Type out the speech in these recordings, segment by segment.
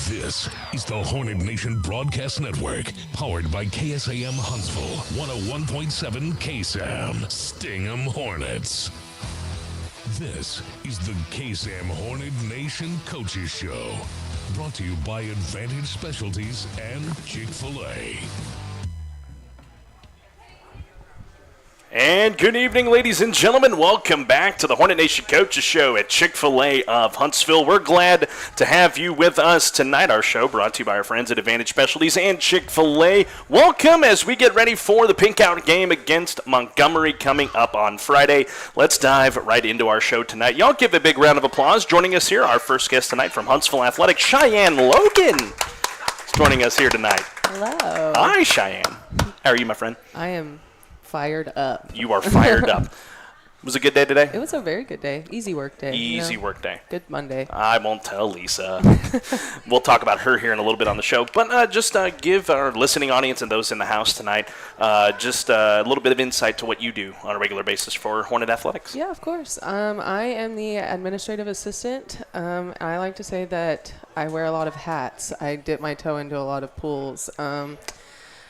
This is the Hornet Nation Broadcast Network, powered by KSAM Huntsville, 101.7 KSAM, Sting 'em Hornets. This is the KSAM Hornet Nation Coaches Show, brought to you by Advantage Specialties and Chick-fil-A. And good evening, ladies and gentlemen. Welcome back to the Hornet Nation Coaches Show at Chick-fil-A of Huntsville. We're glad to have you with us tonight. Our show brought to you by our friends at Advantage Specialties and Chick-fil-A. Welcome as we get ready for the Pink Out game against Montgomery coming up on Friday. Let's dive right into our show tonight. Y'all give a big round of applause. Joining us here, our first guest tonight from Huntsville Athletics, Cheyenne Logan, is joining us here tonight. Hello. Hi, Cheyenne. How are you, my friend? I am fired up. You are fired up. Was it a good day today? It was a very good day. Easy work day. Easy work day. Good Monday. I won't tell Lisa. We'll talk about her here in a little bit on the show. But just give our listening audience and those in the house tonight just a little bit of insight to what you do on a regular basis for Hornet Athletics. Yeah, of course. I am the administrative assistant. I like to say that I wear a lot of hats. I dip my toe into a lot of pools.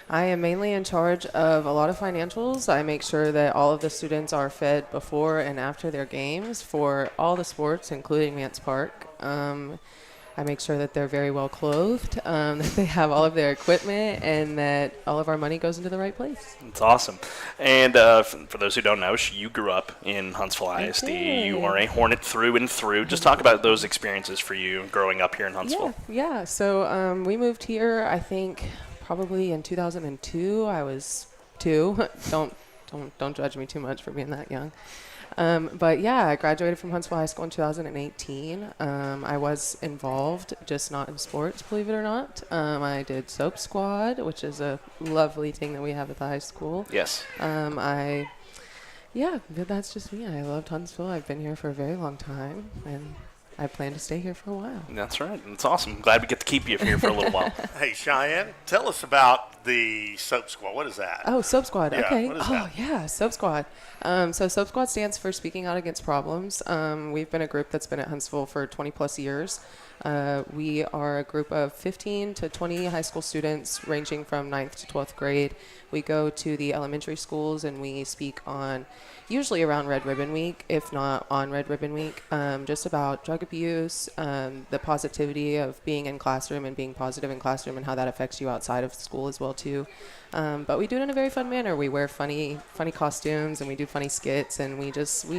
I am mainly in charge of a lot of financials. I make sure that all of the students are fed before and after their games for all the sports, including Mance Park. I make sure that they're very well clothed, that they have all of their equipment, and that all of our money goes into the right place. That's awesome. And for those who don't know, you grew up in Huntsville ISD. You are a Hornet through and through. Just talk about those experiences for you growing up here in Huntsville. Yeah. So we moved here, I think, probably in 2002. I was 2. Don't judge me too much for being that young. But yeah, I graduated from Huntsville High School in 2018. I was involved, just not in sports, believe it or not. I did Soap Squad, which is a lovely thing that we have at the high school. Yes. That's just me. I loved Huntsville. I've been here for a very long time, and I plan to stay here for a while. That's right. It's awesome. Glad we get to keep you here for a little while. Hey, Cheyenne, tell us about the Soap Squad. What is that? Oh, Soap Squad. Yeah, Okay. what is that? Yeah, Soap Squad. So Soap Squad stands for Speaking Out Against Problems. We've been a group that's been at Huntsville for 20-plus years. We are a group of 15 to 20 high school students ranging from 9th to 12th grade. We go to the elementary schools and we speak on, usually around Red Ribbon Week, if not on Red Ribbon Week, just about drug abuse, the positivity of being in classroom and being positive in classroom and how that affects you outside of school as well too. But we do it in a very fun manner. We wear funny costumes and we do funny skits, and we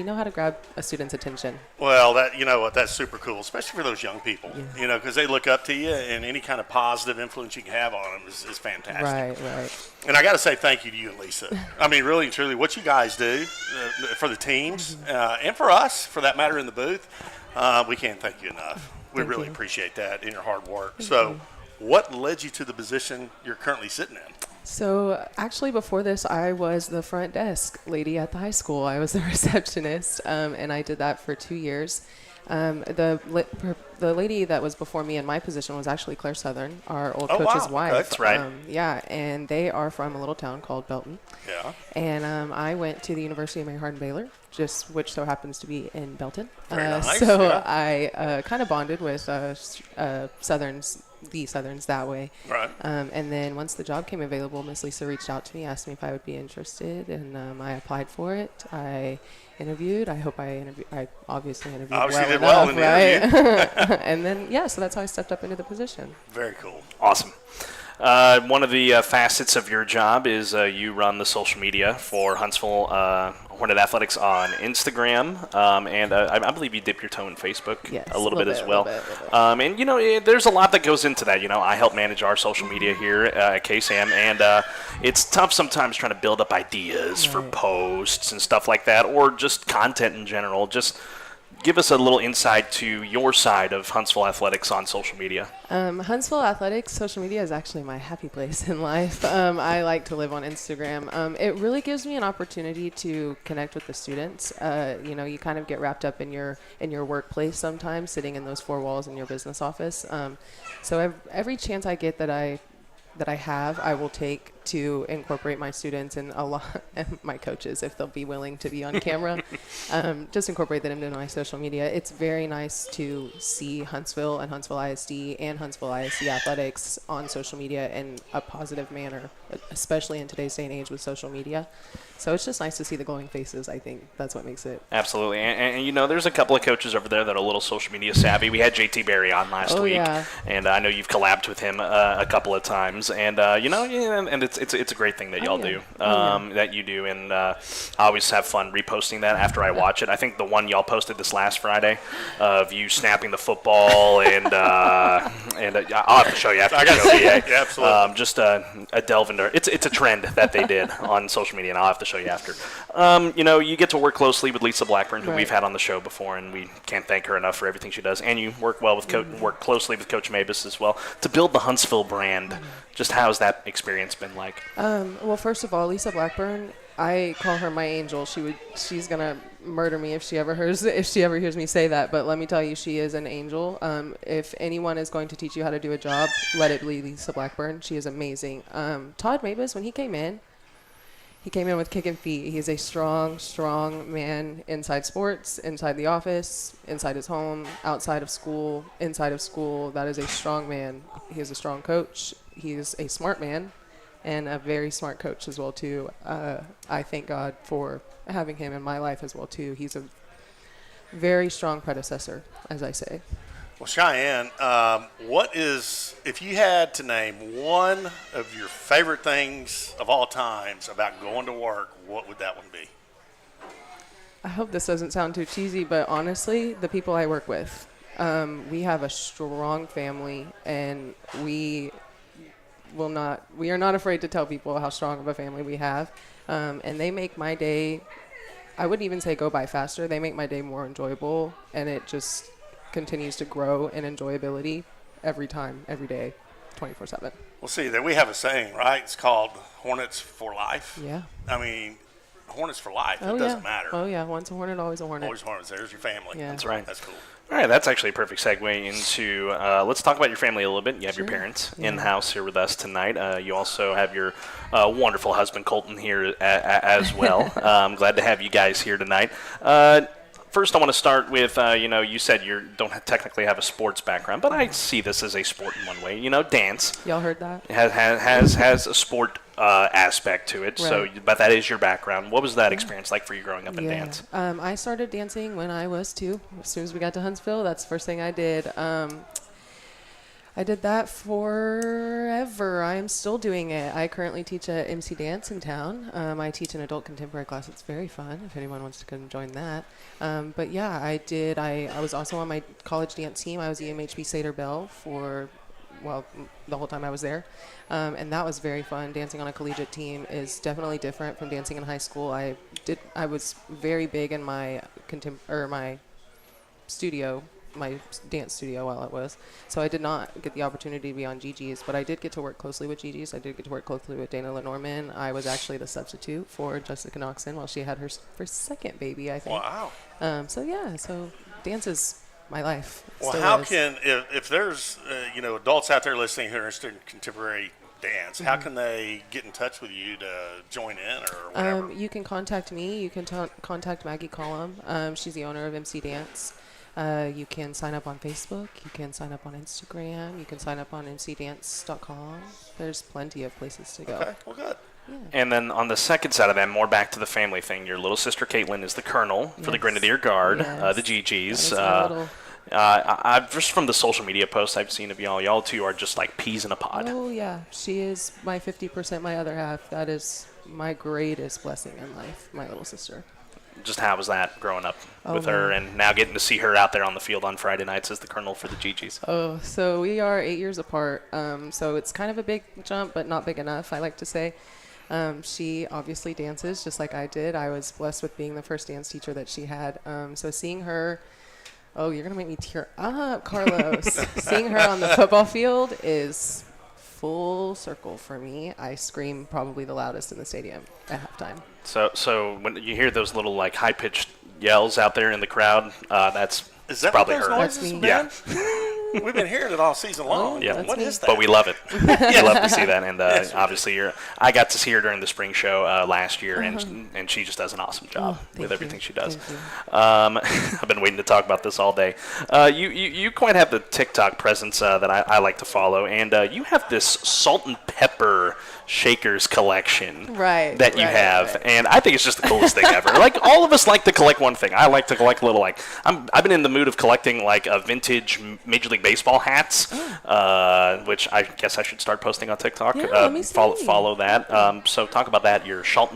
know how to grab a student's attention. Well, that's super cool, especially for those young people, because they look up to you, and any kind of positive influence you can have on them is fantastic. Right. And I got to say thank you to you and Lisa. I mean, really and truly, what you guys do for the teams and for us, for that matter, in the booth, we can't thank you enough. We really appreciate that in your hard work. So what led you to the position you're currently sitting in? So actually before this, I was the front desk lady at the high school. I was the receptionist, and I did that for 2 years. The lady that was before me in my position was actually Claire Southern, our old coach's wife. That's right. And they are from a little town called Belton. Yeah. And I went to the University of Mary Hardin-Baylor, which so happens to be in Belton. Very nice. So yeah. I kind of bonded with the Southerns that way. Right. And then once the job came available, Miss Lisa reached out to me, asked me if I would be interested, and I applied for it. I interviewed. I obviously interviewed Obviously did well well in the enough, interview. right? And then, so that's how I stepped up into the position. Very cool. Awesome. One of the facets of your job is you run the social media for Huntsville Hornet Athletics on Instagram, and I believe you dip your toe in Facebook a little bit as well. And, there's a lot that goes into that. I help manage our social media here at KSAM, and it's tough sometimes trying to build up ideas for posts and stuff like that, or just content in general. Just give us a little insight to your side of Huntsville Athletics on social media. Huntsville Athletics social media is actually my happy place in life. I like to live on Instagram. It really gives me an opportunity to connect with the students. You kind of get wrapped up in your workplace sometimes, sitting in those 4 walls in your business office. So every chance I get that I have, I will take to incorporate my students and a lot and my coaches, if they'll be willing to be on camera, just incorporate them into my social media. It's very nice to see Huntsville and Huntsville ISD and Huntsville ISD athletics on social media in a positive manner, especially in today's day and age with social media. So it's just nice to see the glowing faces. I think that's what makes it. Absolutely. And you know, there's a couple of coaches over there that are a little social media savvy. We had JT Berry on last week, and I know you've collabed with him a couple of times. And, you know, and it's a great thing that y'all do, that you do. And I always have fun reposting that after I watch it. I think the one y'all posted this last Friday of you snapping the football, and I'll have to show you after the show. Yeah, absolutely. Just a delve into it's a trend that they did on social media, and I'll have to show you after. You know, you get to work closely with Lisa Blackburn, who we've had on the show before, and we can't thank her enough for everything she does. And you work well with work closely with Coach Moebes as well to build the Huntsville brand. Just how's that experience been like? Well, first of all, Lisa Blackburn, I call her my angel. She's gonna murder me if she ever hears me say that. But let me tell you, she is an angel. If anyone is going to teach you how to do a job, let it be Lisa Blackburn. She is amazing. Todd Moebes, when he came in with kicking feet. He's a strong man inside sports, inside the office, inside his home, outside of school, inside of school. That is a strong man. He is a strong coach. He is a smart man and a very smart coach as well, too. I thank God for having him in my life as well, too. He's a very strong predecessor, as I say. Well, Cheyenne, if you had to name one of your favorite things of all times about going to work, what would that one be? I hope this doesn't sound too cheesy, but honestly, the people I work with. We have a strong family, and we are not afraid to tell people how strong of a family we have. And they make my day, I wouldn't even say go by faster. They make my day more enjoyable, and it just continues to grow in enjoyability every time, every day, 24/7. Well, see, that we have a saying, right? It's called Hornets for life. Yeah. I mean, Hornets for life. Oh, it doesn't matter. Oh, yeah. Once a Hornet, always a Hornet. Always Hornets. There's your family. Yeah. That's right. That's cool. All right, that's actually a perfect segue into let's talk about your family a little bit. You have your parents in-house here with us tonight. You also have your wonderful husband, Colton, here as well. I'm glad to have you guys here tonight. First, I want to start with, you said you don't technically have a sports background, but I see this as a sport in one way. You know, dance. Y'all heard that? Has a sport aspect to it. Right. So, but that is your background. What was that experience like for you growing up in dance? I started dancing when I was 2. As soon as we got to Huntsville, that's the first thing I did. I did that forever. I am still doing it. I currently teach at MC Dance in town. I teach an adult contemporary class. It's very fun if anyone wants to come join that. But yeah, I did. I was also on my college dance team. I was the MHB Seder Belle for, the whole time I was there. And that was very fun. Dancing on a collegiate team is definitely different from dancing in high school. I was very big in my my studio, my dance studio while it was. So I did not get the opportunity to be on Gigi's, but I did get to work closely with Gigi's. I did get to work closely with Dana Lenormand. I was actually the substitute for Jessica Noxon while she had her second baby, I think. Wow. So dance is my life. Well, how can, if there's, adults out there listening who are interested in contemporary dance, how can they get in touch with you to join in or whatever? You can contact me. You can contact Maggie Collum. She's the owner of MC Dance. You can sign up on Facebook. You can sign up on Instagram. You can sign up on mcdance.com. There's plenty of places to go. Okay, well, good. Yeah. And then on the second side of that, more back to the family thing, your little sister Caitlin is the colonel for the Grenadier Guard, the GGs. I've just from the social media posts I've seen of y'all two are just like peas in a pod. Oh, yeah. She is my 50%, my other half. That is my greatest blessing in life, my little sister. Just how was that growing up with her and now getting to see her out there on the field on Friday nights as the colonel for the GGs? Oh, so we are 8 years apart. So it's kind of a big jump, but not big enough, I like to say. She obviously dances just like I did. I was blessed with being the first dance teacher that she had. So seeing her, you're going to make me tear up, Carlos. Seeing her on the football field is full circle for me. I scream probably the loudest in the stadium at halftime. So when you hear those little like high pitched yells out there in the crowd, that's Is that probably what those her. noises, That's me. man? We've been hearing it all season long. Yeah. What is that? But we love it. We love to see that. And obviously, I got to see her during the spring show last year, and she just does an awesome job with everything she does. I've been waiting to talk about this all day. You quite have the TikTok presence that I like to follow, and you have this salt and pepper shakers collection that you have, and I think it's just the coolest thing ever. Like, all of us like to collect one thing. I like to collect little, like, I've been in the mood of collecting like a vintage Major League Baseball hats, which I guess I should start posting on TikTok. Follow that. So talk about that. Your salt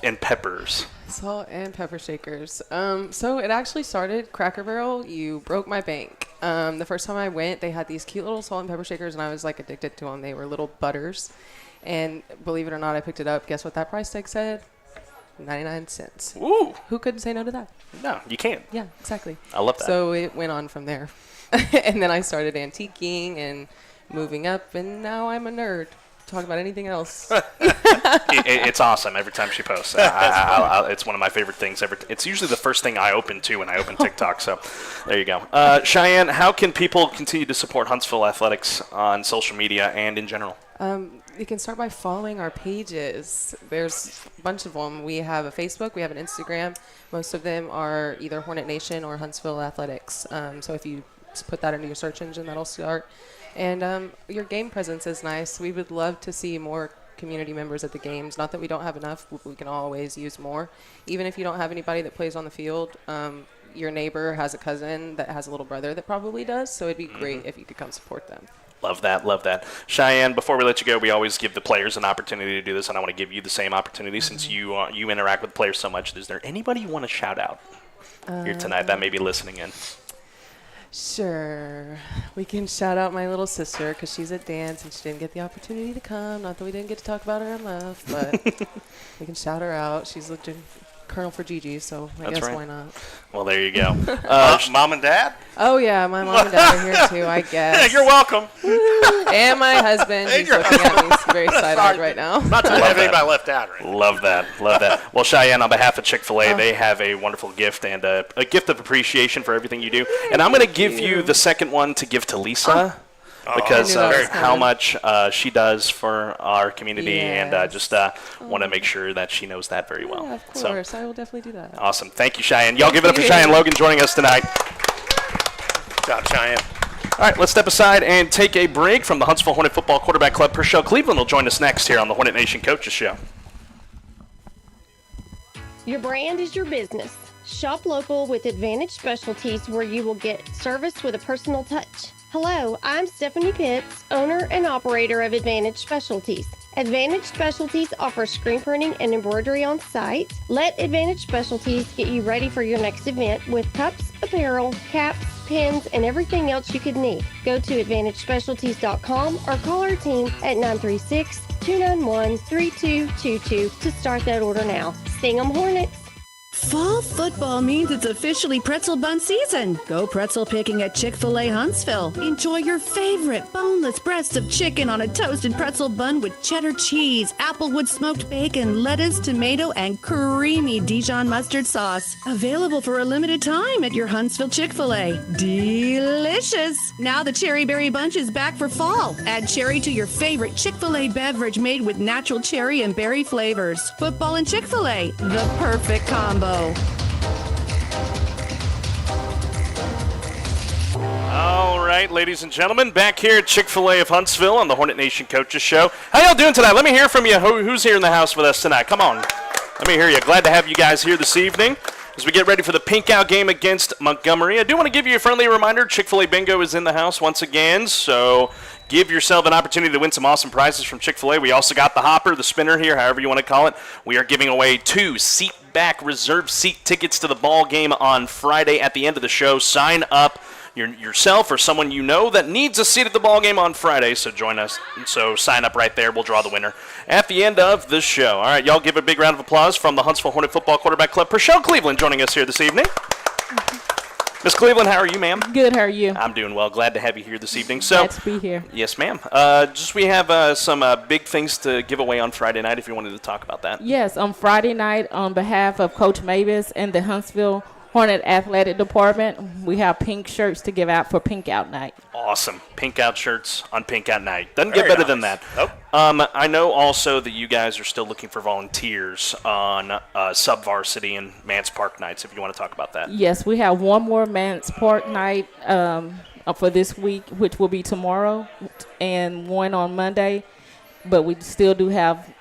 and peppers. Salt and pepper shakers. So it actually started Cracker Barrel. You broke my bank. The first time I went, they had these cute little salt and pepper shakers, and I was like addicted to them. They were little butters, and believe it or not, I picked it up. Guess what that price tag said? 99 cents. Ooh. Who couldn't say no to that? No, you can't. Yeah, exactly. I love that. So it went on from there. And then I started antiquing and moving up, and now I'm a nerd. Talk about anything else. It's awesome every time she posts. It's one of my favorite things ever. It's usually the first thing I open to when I open TikTok. So there you go. Cheyenne, how can people continue to support Huntsville athletics on social media and in general? You can start by following our pages. There's a bunch of them. We have a Facebook. We have an Instagram. Most of them are either Hornet Nation or Huntsville Athletics. So if you put that into your search engine, that'll start. And your game presence is nice. We would love to see more community members at the games. Not that we don't have enough. We can always use more. Even if you don't have anybody that plays on the field, your neighbor has a cousin that has a little brother that probably does. So it'd be great if you could come support them. Love that, love that. Cheyenne, before we let you go, we always give the players an opportunity to do this, and I want to give you the same opportunity since you interact with players so much. Is there anybody you want to shout out here tonight that may be listening in? Sure. We can shout out my little sister because she's at dance and she didn't get the opportunity to come. Not that we didn't get to talk about her enough, but we can shout her out. She's looked in Colonel for Gigi, so I guess why not? Well, there you go. Mom and Dad? Oh, yeah, my mom and dad are here, too, I guess. Yeah, you're welcome. And my husband, he's looking at me very side-eyed right now. Not to have anybody left out. Right? Love that, love that. Well, Cheyenne, on behalf of Chick-fil-A, they have a wonderful gift and a gift of appreciation for everything you do. And I'm going to give you the second one to give to Lisa. Because of how much she does for our community, and just want to make sure that she knows that very well. Yeah, of course. I will definitely do that. Awesome. Thank you, Cheyenne. Y'all give it up for Cheyenne Logan joining us tonight. Good job, Cheyenne. All right, let's step aside and take a break from the Huntsville Hornet Football Quarterback Club. Pershelle Cleveland will join us next here on the Hornet Nation Coaches Show. Your brand is your business. Shop local with Advantage Specialties, where you will get service with a personal touch. Hello, I'm Stephanie Pitts, owner and operator of Advantage Specialties. Advantage Specialties offers screen printing and embroidery on site. Let Advantage Specialties get you ready for your next event with cups, apparel, caps, pins, and everything else you could need. Go to AdvantageSpecialties.com or call our team at 936-291-3222 to start that order now. Sting 'em Hornets! Fall football means it's officially pretzel bun season. Go pretzel picking at Chick-fil-A Huntsville. Enjoy your favorite boneless breasts of chicken on a toasted pretzel bun with cheddar cheese, applewood smoked bacon, lettuce, tomato, and creamy Dijon mustard sauce. Available for a limited time at your Huntsville Chick-fil-A. Delicious! Now the Cherry Berry Bunch is back for fall. Add cherry to your favorite Chick-fil-A beverage made with natural cherry and berry flavors. Football and Chick-fil-A, the perfect combo. All right, ladies and gentlemen, back here at Chick-fil-A of Huntsville on the Hornet Nation Coaches Show. How y'all doing tonight? Let me hear from you. Who's here in the house with us tonight? Come on. Let me hear you. Glad to have you guys here this evening as we get ready for the Pink Out game against Montgomery. I do want to give you a friendly reminder. Chick-fil-A Bingo is in the house once again, so give yourself an opportunity to win some awesome prizes from Chick-fil-A. We also got the hopper, the spinner here, however you want to call it. We are giving away 2 seat-back reserve seat tickets to the ball game on Friday at the end of the show. Sign up yourself or someone you know that needs a seat at the ball game on Friday, so join us. So sign up right there. We'll draw the winner at the end of the show. All right, y'all give a big round of applause from the Huntsville Hornet Football Quarterback Club. Pershelle Cleveland joining us here this evening. Miss Cleveland, how are you, ma'am? Good, how are you? I'm doing well. Glad to have you here this evening. So, glad to be here. Yes, ma'am. We have some big things to give away on Friday night if you wanted to talk about that. Yes, on Friday night, on behalf of Coach Moebes and the Huntsville Hornet Athletic Department. We have pink shirts to give out for Pink Out Night. Awesome. Pink out shirts on Pink Out Night. Doesn't get better than that. Nope. I know also that you guys are still looking for volunteers on sub-varsity and Mance Park nights, if you want to talk about that. Yes, we have one more Mance Park night for this week, which will be tomorrow, and one on Monday. But we still do have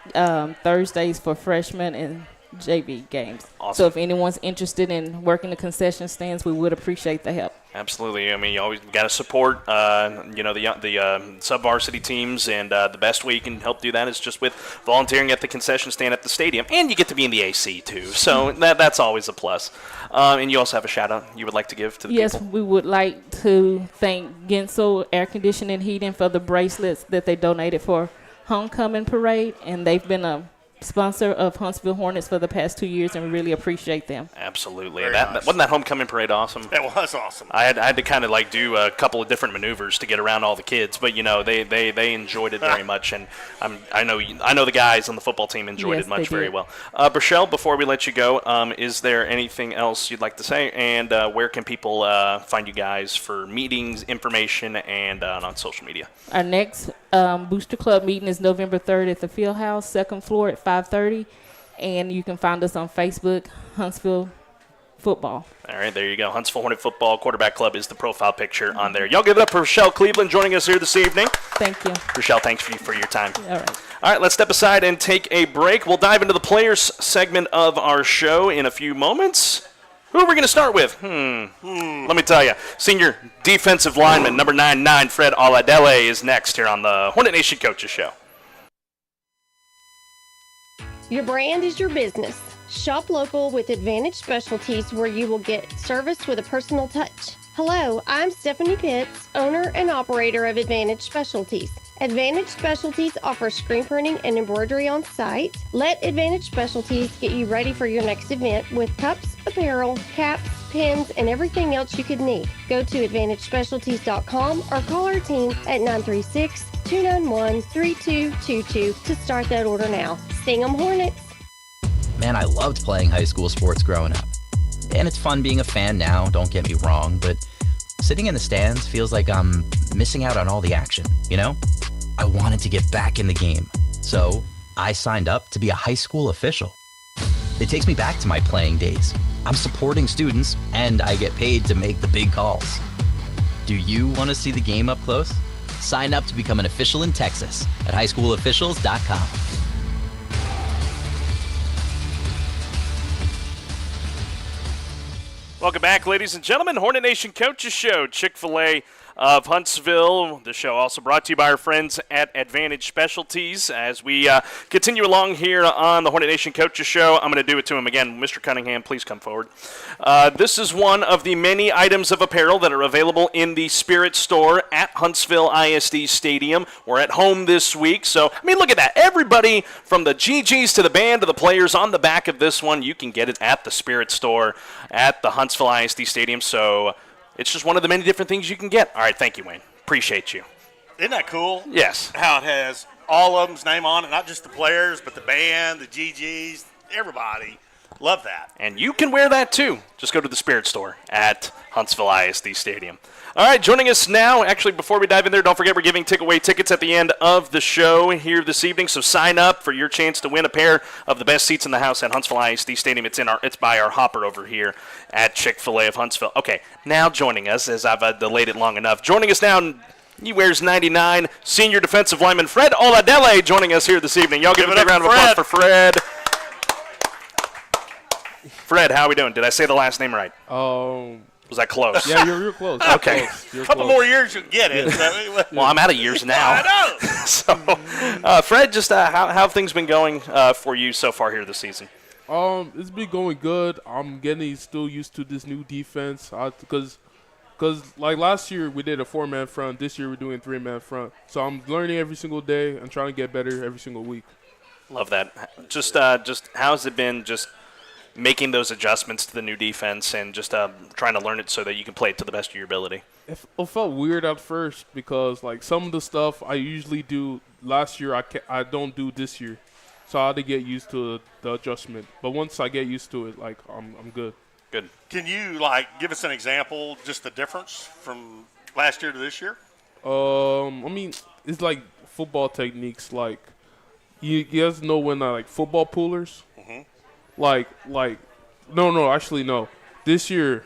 Thursdays for freshmen and JV games. Awesome. So if anyone's interested in working the concession stands, we would appreciate the help. Absolutely. I mean, you always got to support, the sub-varsity teams, and the best way you can help do that is just with volunteering at the concession stand at the stadium, and you get to be in the AC too. So that's always a plus. And you also have a shout-out you would like to give to the Yes, people? we would like to thank Gensel Air Conditioning and Heating for the bracelets that they donated for Homecoming Parade, and they've been a sponsor of Huntsville Hornets for the past 2 years, and we really appreciate them. Absolutely. Very That nice. Know that homecoming parade awesome? It was awesome. I had to kind of like do a couple of different maneuvers to get around all the kids, but they enjoyed it very much, and I know the guys on the football team enjoyed Yes, it much they very did. well. Pershelle, before we let you go, is there anything else you'd like to say, and where can people find you guys for meetings, information, and on social media? Our next Booster Club meeting is November 3rd at the Field House, second floor at 5:30, and you can find us on Facebook, Huntsville Football. All right, there you go. Huntsville Hornet Football Quarterback Club is the profile picture on there. Y'all give it up for Pershelle Cleveland joining us here this evening. Thank you. Pershelle, thanks for your time. All right. All right, let's step aside and take a break. We'll dive into the players segment of our show in a few moments. Who are we going to start with? Let me tell you. Senior defensive lineman, number 99, Fred Oladele, is next here on the Hornet Nation Coaches Show. Your brand is your business. Shop local with Advantage Specialties, where you will get service with a personal touch. Hello, I'm Stephanie Pitts, owner and operator of Advantage Specialties. Advantage Specialties offers screen printing and embroidery on site. Let Advantage Specialties get you ready for your next event with cups, apparel, caps, pins, and everything else you could need. Go to AdvantageSpecialties.com or call our team at 936-291-3222 to start that order now. Sting 'em Hornets! Man, I loved playing high school sports growing up. And it's fun being a fan now, don't get me wrong, but sitting in the stands feels like I'm missing out on all the action, you know? I wanted to get back in the game, so I signed up to be a high school official. It takes me back to my playing days. I'm supporting students, and I get paid to make the big calls. Do you want to see the game up close? Sign up to become an official in Texas at highschoolofficials.com. Welcome back, ladies and gentlemen. Hornet Nation Coaches Show, Chick-fil-A of Huntsville. The show also brought to you by our friends at Advantage Specialties. As we continue along here on the Hornet Nation Coaches Show, I'm going to do it to him again. Mr. Cunningham, please come forward. This is one of the many items of apparel that are available in the Spirit Store at Huntsville ISD Stadium. We're at home this week, so, I mean, look at that. Everybody from the GGs to the band to the players on the back of this one, you can get it at the Spirit Store at the Huntsville ISD Stadium, so it's just one of the many different things you can get. All right, thank you, Wayne. Appreciate you. Isn't that cool? Yes. How it has all of them's name on it, not just the players, but the band, the GGs, everybody. Love that. And you can wear that too. Just go to the Spirit Store at Huntsville ISD Stadium. All right, joining us now, actually, before we dive in there, don't forget we're giving away tickets at the end of the show here this evening, so sign up for your chance to win a pair of the best seats in the house at Huntsville ISD Stadium. It's by our hopper over here at Chick-fil-A of Huntsville. Okay, now joining us, as I've delayed it long enough, joining us now, he wears 99, senior defensive lineman Fred Oladele joining us here this evening. Y'all give a big round of applause for Fred. Fred, how are we doing? Did I say the last name right? Was that close? Yeah, you're close. Okay. You're A couple close. more years, you'll get it. Well, I'm out of years now. I know. So, Fred, just how have things been going for you so far here this season? It's been going good. I'm getting still used to this new defense because like last year we did a 4-man front. This year we're doing 3-man front. So I'm learning every single day and trying to get better every single week. Love that. Just how's it been? Just making those adjustments to the new defense and just trying to learn it so that you can play it to the best of your ability. It felt weird at first because like some of the stuff I usually do last year I don't do this year, so I had to get used to the adjustment. But once I get used to it, like I'm good. Good. Can you, give us an example, just the difference from last year to this year? I mean, it's like football techniques. Like, you guys know when football poolers? Mm-hmm. No, actually, no. This year,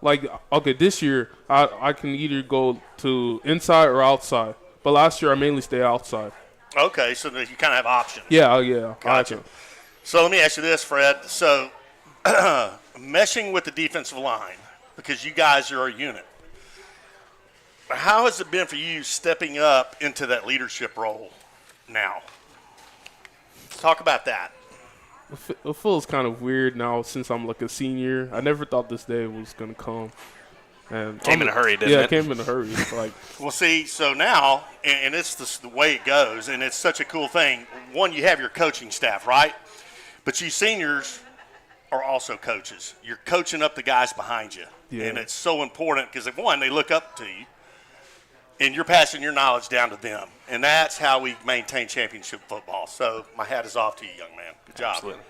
this year, I can either go to inside or outside. But last year, I mainly stay outside. Okay, so you kind of have options. Yeah. Gotcha. So let me ask you this, Fred. So meshing with the defensive line, because you guys are a unit, how has it been for you stepping up into that leadership role now? Talk about that. It feels kind of weird now since I'm a senior. I never thought this day was going to come. And came in a hurry, didn't it? Yeah, it came in a hurry. Well, see, so now, and it's the way it goes, and it's such a cool thing. One, you have your coaching staff, right? But you seniors are also coaches. You're coaching up the guys behind you. Yeah. And it's so important because, one, they look up to you, and you're passing your knowledge down to them. And that's how we maintain championship football. So my hat is off to you, young man. Good job. Absolutely.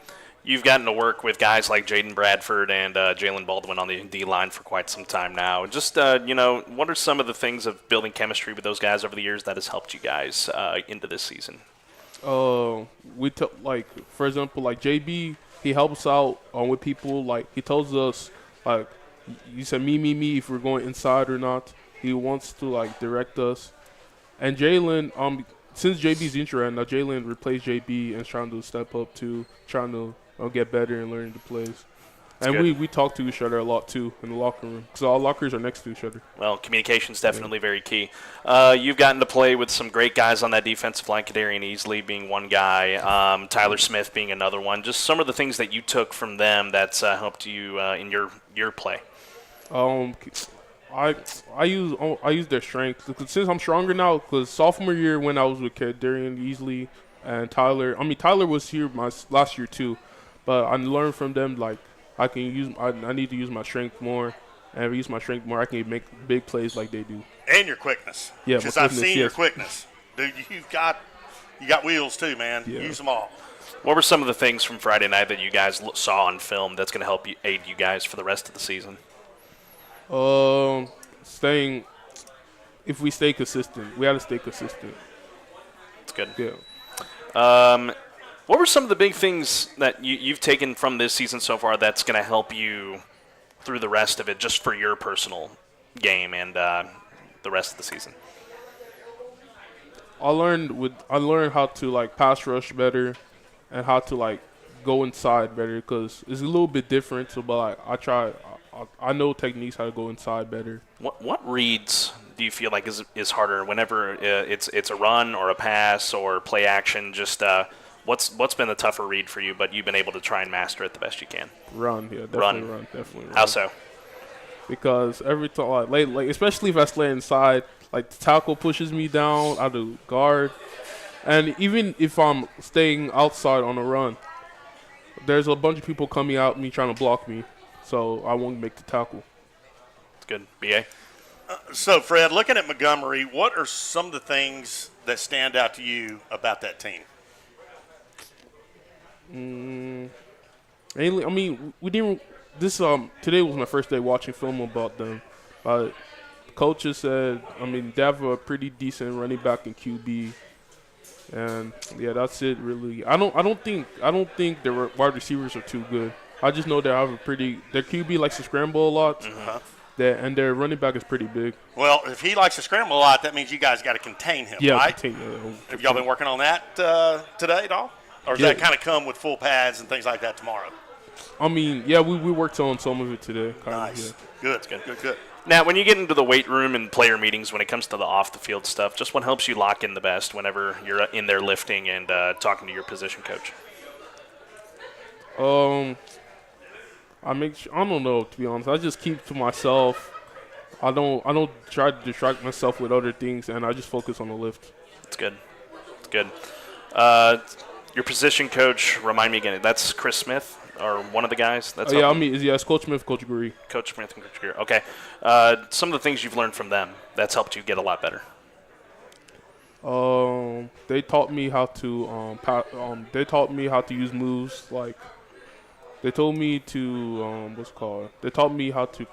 You've gotten to work with guys like Jaden Bradford and Jalen Baldwin on the D-line for quite some time now. Just, what are some of the things of building chemistry with those guys over the years that has helped you guys into this season? For example, JB, he helps out with people. He tells us, you said me, if we're going inside or not. He wants to, direct us. And Jalen, since JB's injured, now Jalen replaced JB and is trying to step up too, trying to get better and learn the plays. That's and good. we talk to each other a lot too in the locker room because all lockers are next to each other. Well, communication is definitely very key. You've gotten to play with some great guys on that defensive line, Kadarian Easley being one guy, Tyler Smith being another one. Just some of the things that you took from them that's helped you in your play. I use their strength since I'm stronger now. Because sophomore year when I was with Kadarian Easley and Tyler, Tyler was here my last year too, but I learned from them I need to use my strength more, and if I use my strength more, I can make big plays like they do. And your quickness. Yeah, because I've seen your quickness, dude. You got wheels too, man. Yeah. Use them all. What were some of the things from Friday night that you guys saw on film that's going to help aid you guys for the rest of the season? If we stay consistent, we got to stay consistent. That's good. Yeah. What were some of the big things that you've taken from this season so far that's going to help you through the rest of it, just for your personal game and the rest of the season? I learned how to pass rush better and how to go inside better because it's a little bit different. So, but I know techniques how to go inside better. What reads do you feel like is harder whenever it's a run or a pass or play action? Just what's been the tougher read for you, but you've been able to try and master it the best you can? Run, yeah, definitely run. How so? Because every time, especially if I stay inside, the tackle pushes me down, I do guard, and even if I'm staying outside on a run, there's a bunch of people coming out me trying to block me, so I won't make the tackle. That's good. BA? So, Fred, looking at Montgomery, what are some of the things that stand out to you about that team? Mainly, we didn't. Today was my first day watching film about them. Coaches said, they have a pretty decent running back in QB, and yeah, that's it really. I don't think their wide receivers are too good. I just know they have their QB likes to scramble a lot. Uh-huh. And their running back is pretty big. Well, if he likes to scramble a lot, that means you guys got to contain him, right? Have y'all been working on that today at all? Or does that kind of come with full pads and things like that tomorrow? We worked on some of it today. Nice. Good. Now, when you get into the weight room and player meetings, when it comes to the off-the-field stuff, just what helps you lock in the best whenever you're in there lifting and talking to your position coach? I don't know, to be honest. I just keep to myself. I don't try to distract myself with other things, and I just focus on the lift. That's good. Your position coach, remind me again, that's Chris Smith or one of the guys? That's it's Coach Smith, Coach Greer. Coach Smith and Coach Greer. Okay. Some of the things you've learned from them that's helped you get a lot better. They taught me how to use moves They told me to They taught me how to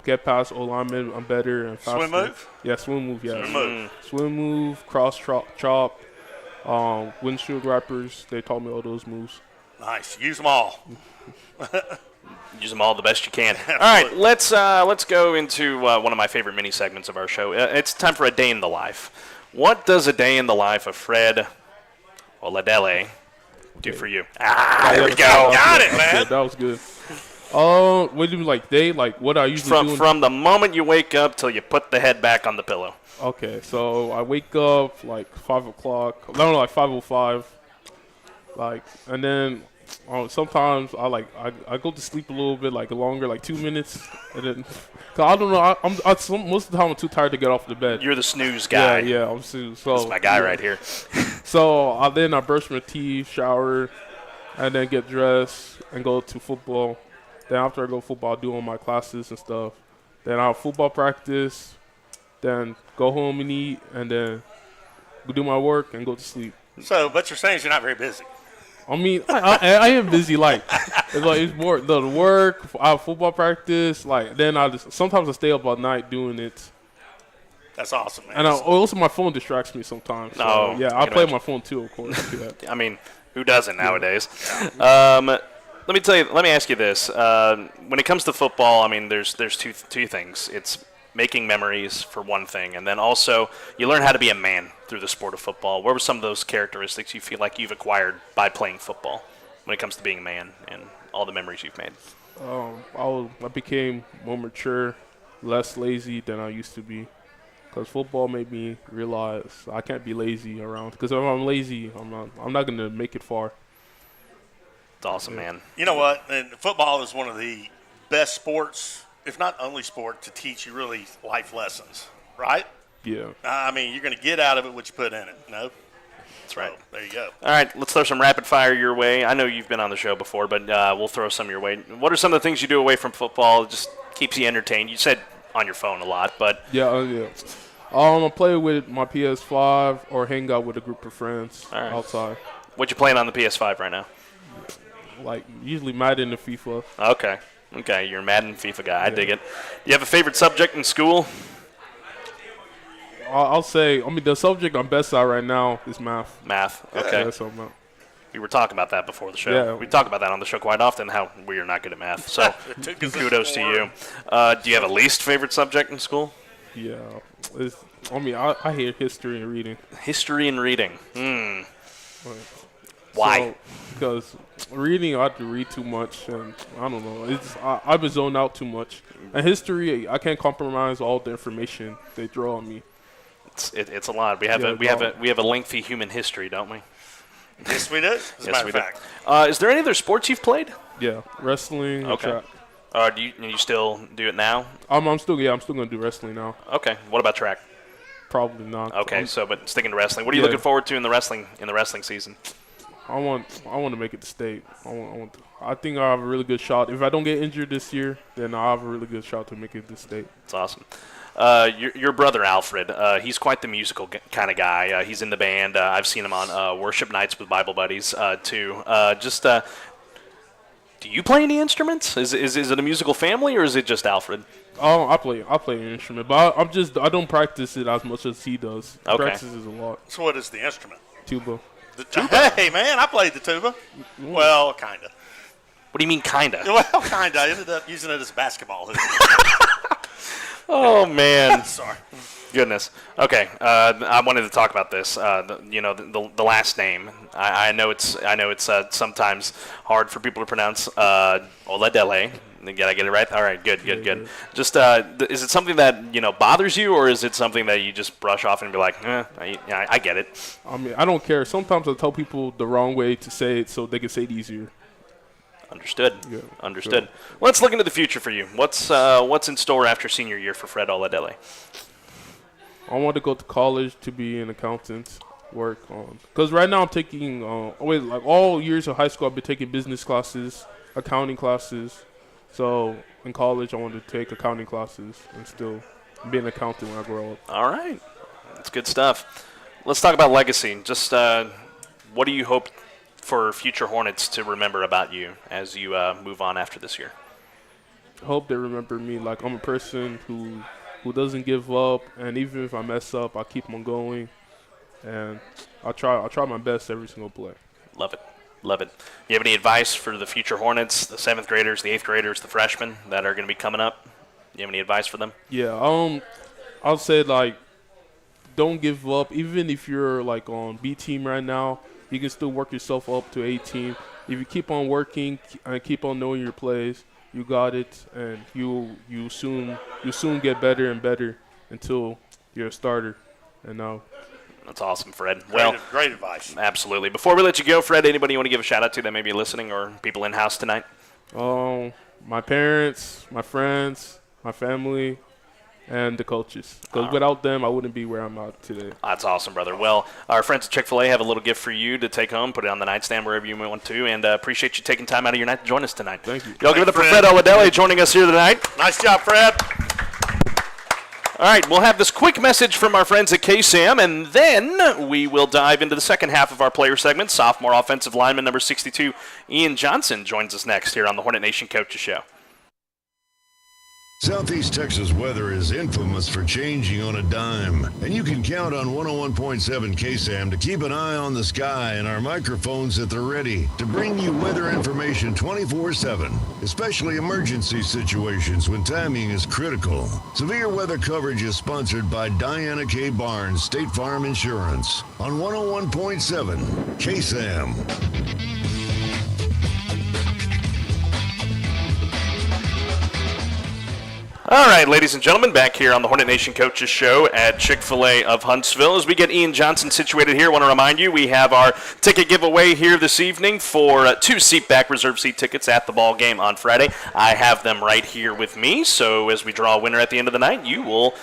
get past O-Lineman. I'm better and faster. Swim move? Yeah, swim move. Yeah, Swim move. Swim move, cross chop, windshield wrappers. They taught me all those moves. Nice. Use them all. Use them all the best you can. All right, let's go into one of my favorite mini segments of our show. It's time for a day in the life. What does a day in the life of Fred Oladele do for you? There we go. Got it, man. That was good. What do you mean, like day? Like what I usually do? From the moment you wake up till you put the head back on the pillow. Okay, so I wake up like 5 o'clock. I don't know, like 5:05. Like, and then sometimes I go to sleep a little bit, like longer, like 2 minutes, and then cause I don't know. Most of the time I'm too tired to get off the bed. You're the snooze guy. Yeah, I'm snooze. So that's my guy right here. So then I brush my teeth, shower, and then get dressed and go to football. Then after I go to football, I do all my classes and stuff. Then I have football practice. Then go home and eat, and then do my work and go to sleep. So, but you're saying you're not very busy. I mean, I am busy. Like it's more the work. I have football practice. Like then sometimes I stay up all night doing it. That's awesome, man. And also my phone distracts me sometimes. So, yeah, I play my phone too, of course. I mean, who doesn't nowadays? Let me ask you this. When it comes to football, I mean, there's two things. It's making memories for one thing, and then also you learn how to be a man through the sport of football. What were some of those characteristics you feel like you've acquired by playing football when it comes to being a man and all the memories you've made? I became more mature, less lazy than I used to be, because football made me realize I can't be lazy around. Because if I'm lazy, I'm not gonna make it far. It's awesome, man. You know what? And football is one of the best sports, if not only sport, to teach you really life lessons, right? Yeah. I mean, you're going to get out of it what you put in it, no? That's right. So, there you go. All right, let's throw some rapid fire your way. I know you've been on the show before, but we'll throw some your way. What are some of the things you do away from football that just keeps you entertained? You said on your phone a lot, but. Yeah. I play with my PS5 or hang out with a group of friends outside. What you playing on the PS5 right now? Like, usually Madden and FIFA. Okay, you're a Madden FIFA guy. I dig it. You have a favorite subject in school? I'll say, the subject I'm best at right now is math. Math, okay. Yeah, that's what I'm at. We were talking about that before the show. Yeah. We talk about that on the show quite often, how we are not good at math. So, kudos to you. Do you have a least favorite subject in school? Yeah. I hate history and reading. History and reading. Why? Because reading, I have to read too much, and I don't know. I've been zoned out too much. And history, I can't compromise all the information they throw on me. It's a lot. We have a lengthy human history, don't we? Yes, we do. As a matter of fact. Is there any other sports you've played? Yeah, wrestling. Okay. Do you still do it now? I'm still gonna do wrestling now. Okay. What about track? Probably not. Okay, but sticking to wrestling. What are you looking forward to in the wrestling season? I want to make it to state. I think I have a really good shot. If I don't get injured this year, then I have a really good shot to make it to state. That's awesome. Your brother Alfred, he's quite the musical kind of guy. He's in the band. I've seen him on worship nights with Bible buddies too. Do you play any instruments? Is it a musical family or is it just Alfred? Oh, I play an instrument, but I don't practice it as much as he does. He Okay. practices a lot. So what is the instrument? Tuba. The tuba? Hey, man, I played the tuba. Well, kind of. What do you mean, kinda? Well, kind of. I ended up using it as a basketball hoop. Oh, man. Sorry. Goodness. Okay. I wanted to talk about this. The last name. I know it's sometimes hard for people to pronounce. Oladele. Did I get it right? All right. Good. Just is it something that bothers you, or is it something that you just brush off and be like, I get it? I don't care. Sometimes I tell people the wrong way to say it so they can say it easier. Understood. Yeah. Understood. Let's look into the future for you. What's in store after senior year for Fred Oladele? I want to go to college to be an accountant, work on. Because right now I'm taking, all years of high school I've been taking business classes, accounting classes. So in college I want to take accounting classes and still be an accountant when I grow up. All right. That's good stuff. Let's talk about legacy. Just what do you hope for future Hornets to remember about you as you move on after this year? Hope they remember me like I'm a person who doesn't give up, and even if I mess up, I keep on going, and I'll try my best every single play. Love it. Love it. You have any advice for the future Hornets, the 7th graders, the 8th graders, the freshmen that are going to be coming up? You have any advice for them? Yeah, I'll say, like, don't give up. Even if you're, like, on B team right now, you can still work yourself up to A team. If you keep on working and keep on knowing your plays, you got it, and you soon get better and better until you're a starter. And now. That's awesome, Fred. Well, great advice. Absolutely. Before we let you go, Fred, anybody you want to give a shout out to that may be listening, or people in house tonight? My parents, my friends, my family, and the coaches. Because without them, I wouldn't be where I'm at today. That's awesome, brother. Well, our friends at Chick-fil-A have a little gift for you to take home, put it on the nightstand wherever you want to, and appreciate you taking time out of your night to join us tonight. Thank you. Y'all give it up for Fred Oladele joining us here tonight. Nice job, Fred. All right, we'll have this quick message from our friends at KSAM, and then we will dive into the second half of our player segment. Sophomore offensive lineman number 62, Ian Johnson, joins us next here on the Hornet Nation Coaches Show. Southeast Texas weather is infamous for changing on a dime, and you can count on 101.7 KSAM to keep an eye on the sky and our microphones at the ready to bring you weather information 24/7, especially emergency situations when timing is critical. Severe weather coverage is sponsored by Diana K. Barnes State Farm Insurance on 101.7 KSAM. All right, ladies and gentlemen, back here on the Hornet Nation Coaches Show at Chick-fil-A of Huntsville. As we get Ian Johnson situated here, I want to remind you we have our ticket giveaway here this evening for 2 seatback reserve seat tickets at the ball game on Friday. I have them right here with me, so as we draw a winner at the end of the night, you will,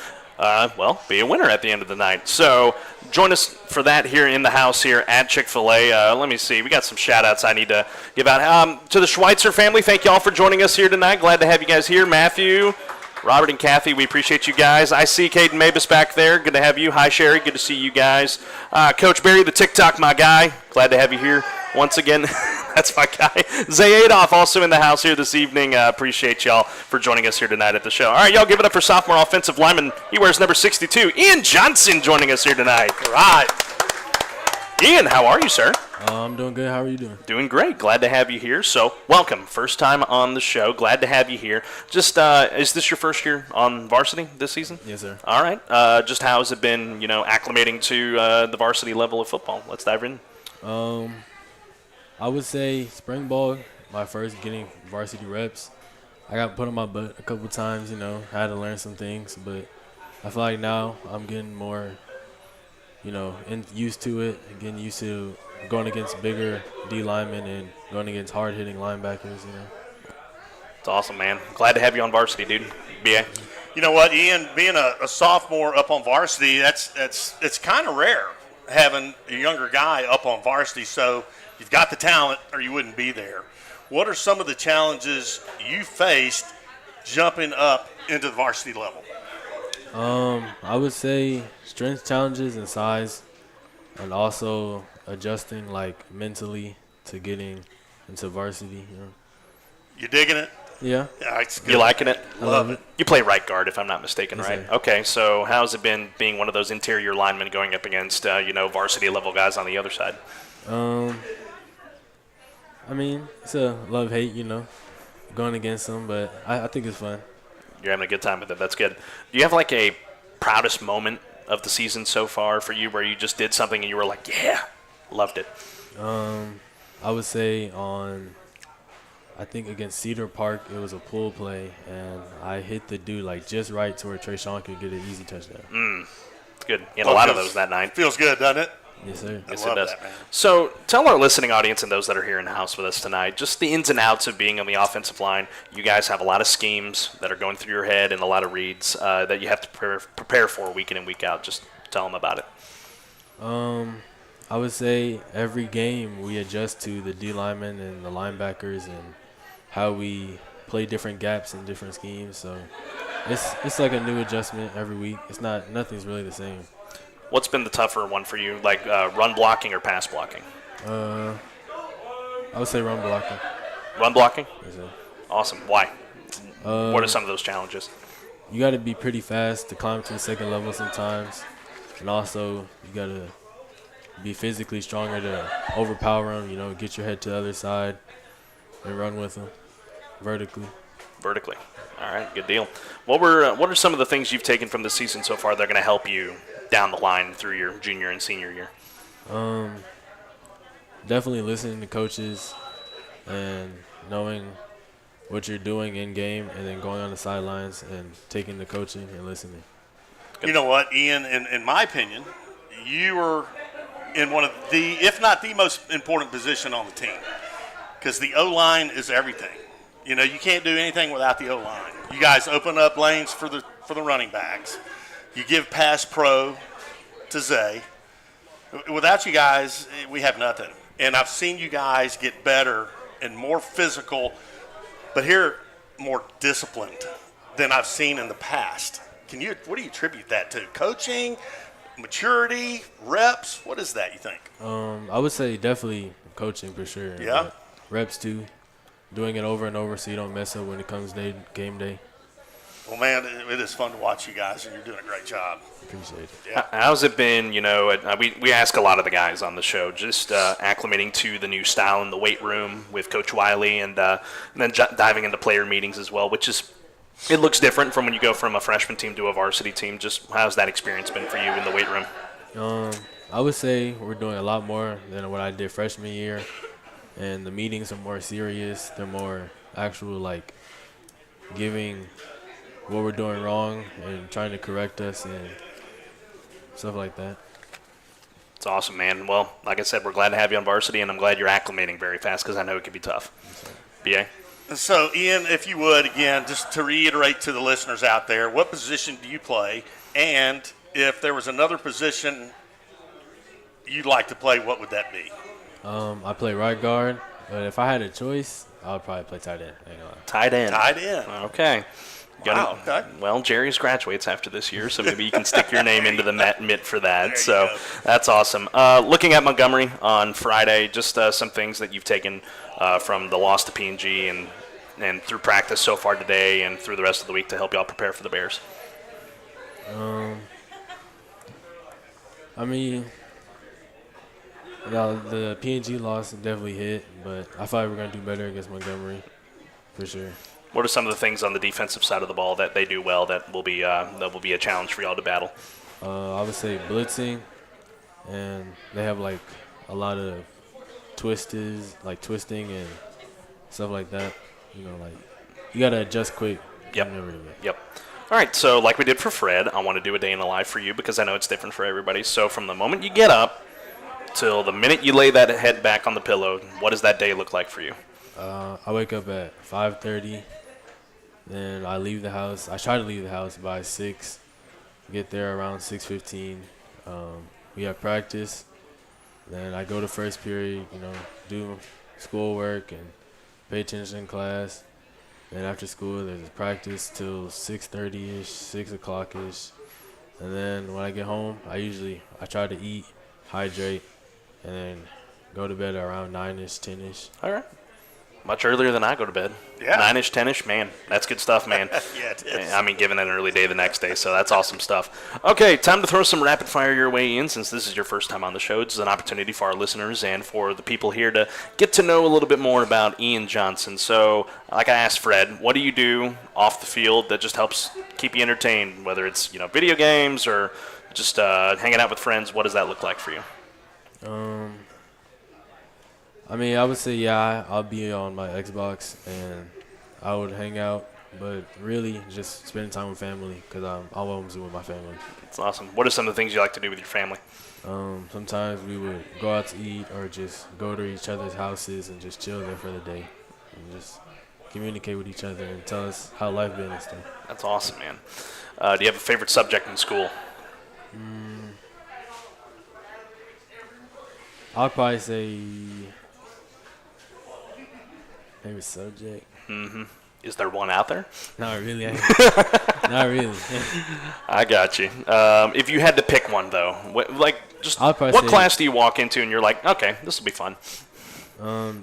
be a winner at the end of the night. So join us for that here in the house here at Chick-fil-A. Let me see. We got some shout-outs I need to give out. To the Schweitzer family, thank you all for joining us here tonight. Glad to have you guys here. Matthew, Robert and Kathy, we appreciate you guys. I see Caden Moebes back there. Good to have you. Hi, Sherry. Good to see you guys. Coach Barry, the TikTok, my guy. Glad to have you here once again. That's my guy. Zay Adolph also in the house here this evening. Appreciate y'all for joining us here tonight at the show. All right, y'all give it up for sophomore offensive lineman. He wears number 62. Ian Johnson joining us here tonight. All right. Ian, how are you, sir? I'm doing good. How are you doing? Doing great. Glad to have you here. So, welcome. First time on the show. Glad to have you here. Just, is this your first year on varsity this season? Yes, sir. All right. Just how has it been, acclimating to the varsity level of football? Let's dive in. I would say spring ball, my first getting varsity reps. I got put on my butt a couple times, I had to learn some things, but I feel like now I'm getting more, used to it, and getting used to going against bigger D-linemen and going against hard-hitting linebackers, It's awesome, man. Glad to have you on varsity, dude. B.A.? You know what, Ian, being a sophomore up on varsity, it's kind of rare having a younger guy up on varsity, so you've got the talent or you wouldn't be there. What are some of the challenges you faced jumping up into the varsity level? I would say strength challenges and size, and also adjusting mentally to getting into varsity. You digging it? Yeah. Yeah, it's good. You liking it? I love it. You play right guard, if I'm not mistaken, Yes, right? sir. Okay, so how's it been being one of those interior linemen going up against, varsity level guys on the other side? It's a love-hate, going against them, but I think it's fun. You're having a good time with it. That's good. Do you have a proudest moment of the season so far for you where you just did something and you were like, yeah, loved it? I would say I think against Cedar Park, it was a pull play, and I hit the dude just right to where Trayshawn could get an easy touchdown. It's good. You had a lot of those that night. Feels good, doesn't it? Yes, sir. Yes, I love it does. that, man. So tell our listening audience and those that are here in the house with us tonight, just the ins and outs of being on the offensive line. You guys have a lot of schemes that are going through your head and a lot of reads that you have to prepare for week in and week out. Just tell them about it. I would say every game we adjust to the D-linemen and the linebackers and how we play different gaps in different schemes. So it's like a new adjustment every week. Nothing's really the same. What's been the tougher one for you, run blocking or pass blocking? I would say run blocking. Run blocking? Yes, sir. Awesome. Why? What are some of those challenges? You got to be pretty fast to climb to the second level sometimes. And also, you got to be physically stronger to overpower them, get your head to the other side and run with them vertically. Vertically. All right, good deal. What are some of the things you've taken from the season so far that are going to help you down the line through your junior and senior year? Definitely listening to coaches and knowing what you're doing in game, and then going on the sidelines and taking the coaching and listening. You know what, Ian, in my opinion, you were in one of the, if not the most important position on the team, because the O-line is everything. You can't do anything without the O-line. You guys open up lanes for the running backs. You give pass pro to Zay. Without you guys, we have nothing. And I've seen you guys get better and more physical, but here more disciplined than I've seen in the past. What do you attribute that to? Coaching, maturity, reps? What is that, you think? I would say definitely coaching for sure. Yeah. Reps too. Doing it over and over so you don't mess up when it comes game day. Well, man, it is fun to watch you guys, and you're doing a great job. Appreciate it. Yeah. How's it been, we ask a lot of the guys on the show, just acclimating to the new style in the weight room with Coach Wiley, and then diving into player meetings as well, which is, it looks different from when you go from a freshman team to a varsity team. Just how's that experience been for you in the weight room? I would say we're doing a lot more than what I did freshman year, and the meetings are more serious. They're more actual, giving what we're doing wrong and trying to correct us and stuff like that. It's awesome, man. Well, like I said, we're glad to have you on varsity, and I'm glad you're acclimating very fast because I know it can be tough. BA? So, Ian, if you would, again, just to reiterate to the listeners out there, what position do you play? And if there was another position you'd like to play, what would that be? I play right guard, but if I had a choice, I would probably play tight end. Tight end. Tight end. Okay. Wow, okay. Well, Jerry's graduates after this year, so maybe you can stick your name into the mitt for that. So go. that's awesome. Looking at Montgomery on Friday, just some things that you've taken from the loss to P&G and through practice so far today and through the rest of the week to help y'all prepare for the Bears. The P&G loss definitely hit, but I thought we were going to do better against Montgomery for sure. What are some of the things on the defensive side of the ball that they do well that will be a challenge for y'all to battle? I would say blitzing, and they have a lot of twisting and stuff like that. You got to adjust quick. Yep. All right, so like we did for Fred, I want to do a day in the life for you because I know it's different for everybody. So from the moment you get up till the minute you lay that head back on the pillow, what does that day look like for you? I wake up at 5:30, then I leave the house. I try to leave the house by 6, get there around 6:15. We have practice. Then I go to first period, do schoolwork and pay attention in class. Then after school, there's practice till 6:30-ish, 6 o'clock-ish. And then when I get home, I try to eat, hydrate, and then go to bed around 9-ish, 10-ish. All right. Much earlier than I go to bed. Yeah. 9-ish, 10-ish, man. That's good stuff, man. Yeah, it is. I mean, given an early day the next day, so that's awesome stuff. Okay, time to throw some rapid fire your way in. Since this is your first time on the show, it's an opportunity for our listeners and for the people here to get to know a little bit more about Ian Johnson. So, like I asked Fred, what do you do off the field that just helps keep you entertained, whether it's, video games or just hanging out with friends? What does that look like for you? I would say, I'll be on my Xbox and I would hang out, but really just spending time with family because I'm always with my family. That's awesome. What are some of the things you like to do with your family? Sometimes we would go out to eat or just go to each other's houses and just chill there for the day and just communicate with each other and tell us how life been and stuff. That's awesome, man. Do you have a favorite subject in school? I'll probably say favorite subject. Mm-hmm. Is there one out there? Not really. Not really. I got you. If you had to pick one, though, what class do you walk into and you're like, okay, this will be fun?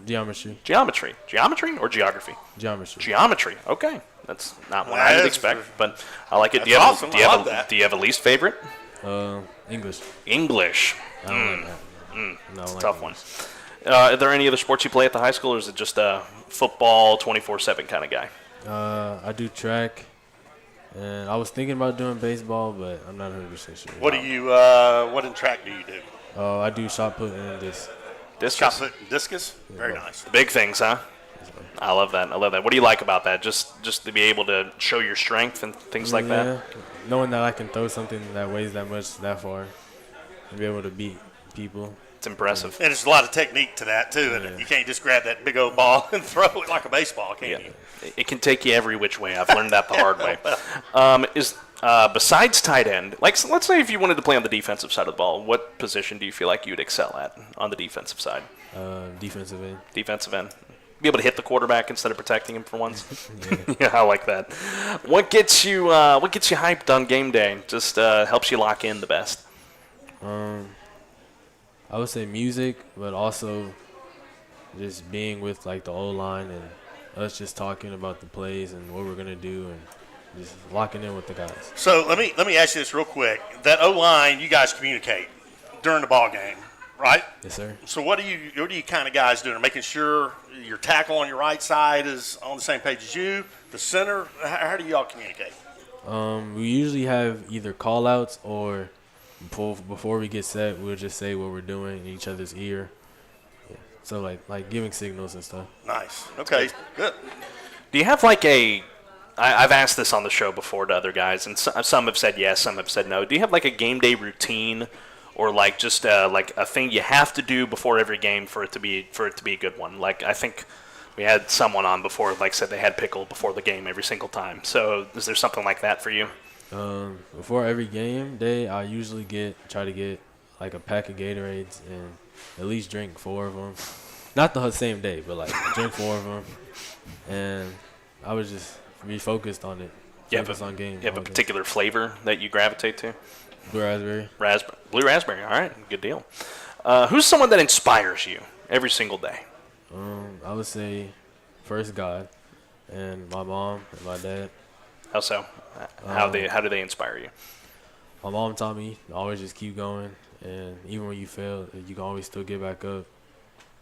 Geometry. Geometry or geography? Geometry. Okay. That's not what I would expect, but I like it. That's awesome. I love that. Do you have a least favorite? English. English. I don't like that. No, It's a like tough one. English. Are there any other sports you play at the high school, or is it just a football 24/7 kind of guy? I do track, and I was thinking about doing baseball, but I'm not 100% sure. What in track do you do? I do shot put and disc. Shot put and discus? Very nice. The big things, huh? I love that. What do you like about that? Just to be able to show your strength and things like that? Knowing that I can throw something that weighs that much, that far, and be able to beat people. It's impressive. And there's a lot of technique to that, too. And you can't just grab that big old ball and throw it like a baseball, can you? It can take you every which way. I've learned that the hard way. Besides tight end, like so let's say if you wanted to play on the defensive side of the ball, what position do you feel like you'd excel at on the defensive side? Defensive end. Defensive end. Be able to hit the quarterback instead of protecting him for once. Yeah, I like that. What gets you hyped on game day? Just helps you lock in the best. I would say music, but also just being with like the O-line and us just talking about the plays and what we're gonna do and just locking in with the guys. So let me ask you this real quick. That O-line, you guys communicate during the ball game, right? Yes, sir. So what are you kind of guys doing? Making sure your tackle on your right side is on the same page as you, the center. How do y'all communicate? We usually have either call-outs or before we get set, we'll just say what we're doing in each other's ear. Yeah. So like giving signals and stuff. Nice. Okay. Good. Do you have like I've asked this on the show before to other guys, and some have said yes, some have said no. Do you have like a game day routine, or like just like a thing you have to do before every game for it to be a good one? Like I think we had someone on before, like said they had pickle before the game every single time. So is there something like that for you? Before every game day, I usually try to get like a pack of Gatorades and at least drink 4 of them. Not the same day, but like drink 4 of them. And I would just be focused on it. Focus on game. You have a particular flavor that you gravitate to? Blue raspberry. Blue raspberry. All right, good deal. Who's someone that inspires you every single day? I would say first God and my mom and my dad. How so? How do they inspire you? My mom taught me to always just keep going, and even when you fail, you can always still get back up.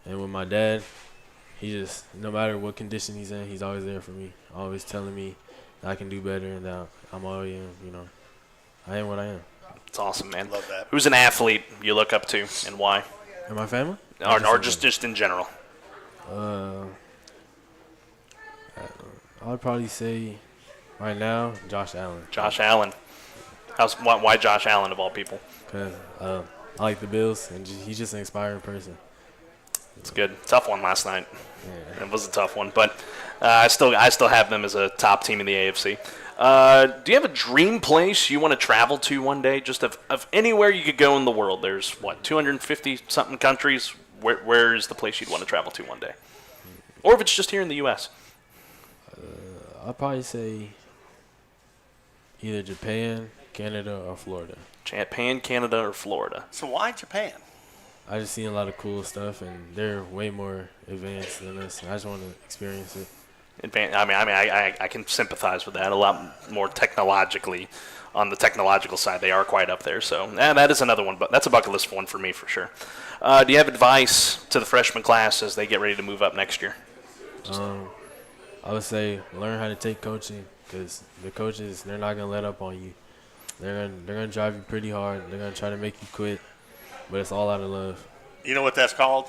And with my dad, he just, no matter what condition he's in, he's always there for me, always telling me that I can do better and that I'm always, I am what I am. It's awesome, man. Love that. Who's an athlete you look up to and why? In my family? Or just in general? I would probably say right now, Josh Allen. Josh Allen. Why Josh Allen of all people? Because I like the Bills, and he's just an inspiring person. It's good. Tough one last night. Yeah. It was a tough one, but I still have them as a top team in the AFC. Do you have a dream place you want to travel to one day? Just of anywhere you could go in the world. There's 250-something countries. Where is the place you'd want to travel to one day? Or if it's just here in the U.S. I'd probably say either Japan, Canada, or Florida. Japan, Canada, or Florida. So why Japan? I just seen a lot of cool stuff, and they're way more advanced than us. And I just want to experience it. I can sympathize with that. A lot more technologically, on the technological side, they are quite up there. So that is another one, but that's a bucket list one for me for sure. Do you have advice to the freshman class as they get ready to move up next year? I would say learn how to take coaching, because the coaches, they're not gonna let up on you. They're gonna drive you pretty hard. They're gonna try to make you quit, but it's all out of love. You know what that's called?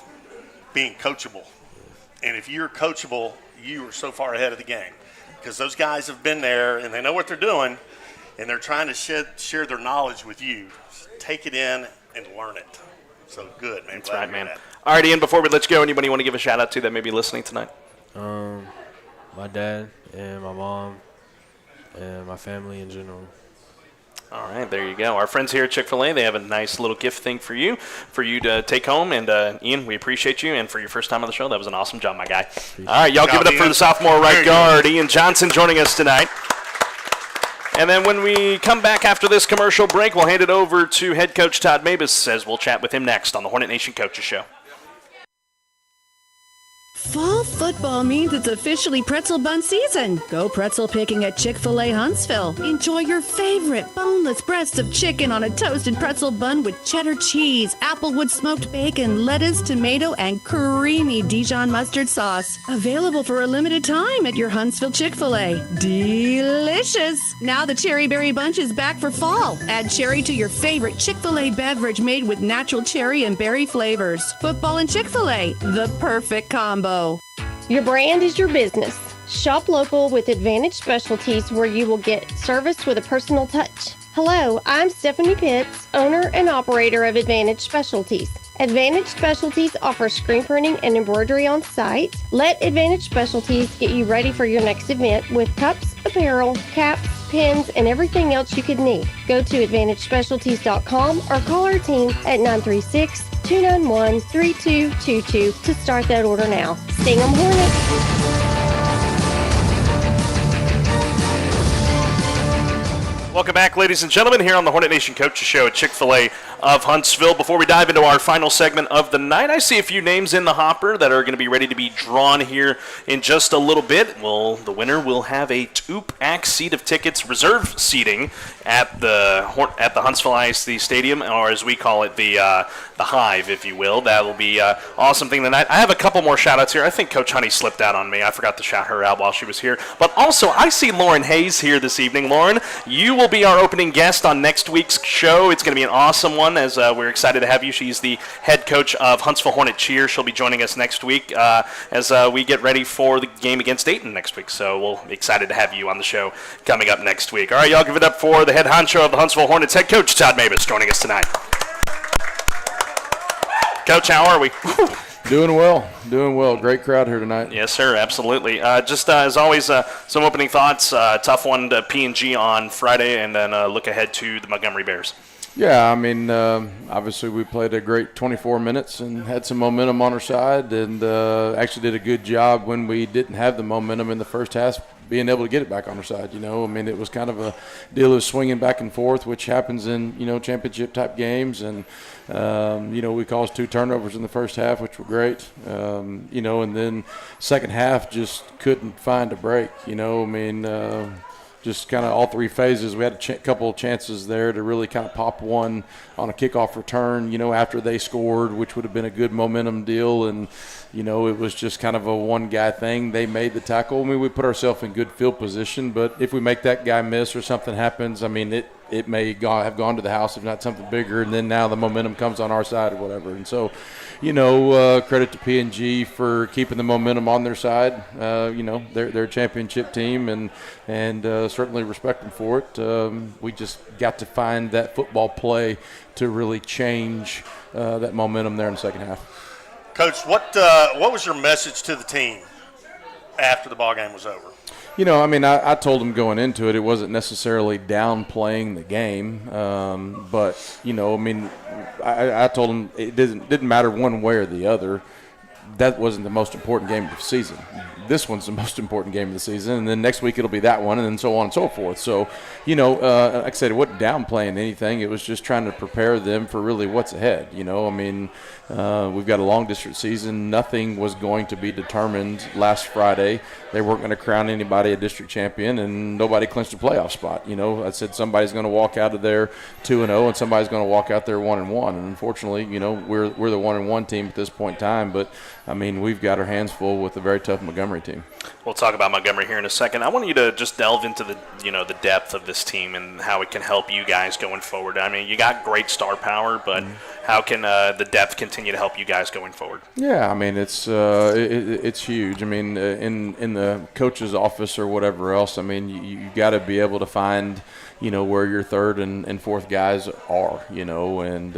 Being coachable. And if you're coachable, you are so far ahead of the game, because those guys have been there and they know what they're doing, and they're trying to share their knowledge with you. Take it in and learn it. So good, man. That's right, man. All right, Ian, before we let you go, anybody you want to give a shout out to that may be listening tonight? My dad and my mom and my family in general. All right, there you go. Our friends here at Chick-fil-A, they have a nice little gift thing for you to take home. And, Ian, we appreciate you. And for your first time on the show, that was an awesome job, my guy. All right, y'all give it up for the sophomore right guard, Ian Johnson, joining us tonight. And then when we come back after this commercial break, we'll hand it over to head coach Todd Moebes, as we'll chat with him next on the Hornet Nation Coaches Show. Fall football means it's officially pretzel bun season. Go pretzel picking at Chick-fil-A Huntsville. Enjoy your favorite boneless breasts of chicken on a toasted pretzel bun with cheddar cheese, applewood smoked bacon, lettuce, tomato, and creamy Dijon mustard sauce. Available for a limited time at your Huntsville Chick-fil-A. Delicious! Now the Cherry Berry Bunch is back for fall. Add cherry to your favorite Chick-fil-A beverage made with natural cherry and berry flavors. Football and Chick-fil-A, the perfect combo. Your brand is your business. Shop local with Advantage Specialties, where you will get service with a personal touch. Hello, I'm Stephanie Pitts, owner and operator of Advantage Specialties. Advantage Specialties offers screen printing and embroidery on site. Let Advantage Specialties get you ready for your next event with cups, apparel, caps, pins, and everything else you could need. Go to AdvantageSpecialties.com or call our team at 936-291-3222 to start that order now. Sting 'em Hornet! Welcome back, ladies and gentlemen, here on the Hornet Nation Coaches Show at Chick-fil-A of Huntsville. Before we dive into our final segment of the night, I see a few names in the hopper that are going to be ready to be drawn here in just a little bit. Well, the winner will have a 2-pack seat of tickets, reserve seating at the Huntsville ISD Stadium, or as we call it, the Hive, if you will. That will be an awesome thing tonight. I have a couple more shout-outs here. I think Coach Honey slipped out on me. I forgot to shout her out while she was here. But also, I see Lauren Hayes here this evening. Lauren, you will be our opening guest on next week's show. It's going to be an awesome one, as we're excited to have you. She's the head coach of Huntsville Hornet Cheer. She'll be joining us next week as we get ready for the game against Dayton next week. So we'll be excited to have you on the show coming up next week. All right, y'all give it up for the head honcho of the Huntsville Hornets, head coach Todd Moebes, joining us tonight. Coach, how are we? Doing well. Great crowd here tonight. Yes, sir, absolutely. Just as always, some opening thoughts. Tough one to P&G on Friday, and then look ahead to the Montgomery Bears. Yeah, I mean, obviously we played a great 24 minutes and had some momentum on our side, and actually did a good job when we didn't have the momentum in the first half, being able to get it back on our side. You know, I mean, it was kind of a deal of swinging back and forth, which happens in, championship type games. And, we caused 2 turnovers in the first half, which were great. And then second half just couldn't find a break. Just kind of all 3 phases. We had a couple of chances there to really kind of pop one on a kickoff return, after they scored, which would have been a good momentum deal. And, it was just kind of a one-guy thing. They made the tackle. I mean, we put ourselves in good field position, but if we make that guy miss or something happens, I mean, it may have gone to the house, if not something bigger, and then now the momentum comes on our side or whatever. And so, credit to P&G for keeping the momentum on their side. They're a championship team, and certainly respect them for it. We just got to find that football play to really change that momentum there in the second half. Coach, what was your message to the team after the ball game was over? I told them going into it, it wasn't necessarily downplaying the game, but I told them it didn't matter one way or the other. That wasn't the most important game of the season. This one's the most important game of the season, and then next week it'll be that one, and then so on and so forth. So, like I said, it wasn't downplaying anything. It was just trying to prepare them for really what's ahead. We've got a long district season. Nothing was going to be determined last Friday. They weren't going to crown anybody a district champion, and nobody clinched a playoff spot. I said somebody's going to walk out of there 2-0, and somebody's going to walk out there 1-1. And unfortunately, we're the 1-1 team at this point in time. But we've got our hands full with a very tough Montgomery team. We'll talk about Montgomery here in a second. I want you to just delve into the depth of this team and how it can help you guys going forward. I mean, you got great star power, but how can the depth continue to help you guys going forward? Yeah, it's huge. In the coach's office or whatever else, you got to be able to find where your third and fourth guys are, and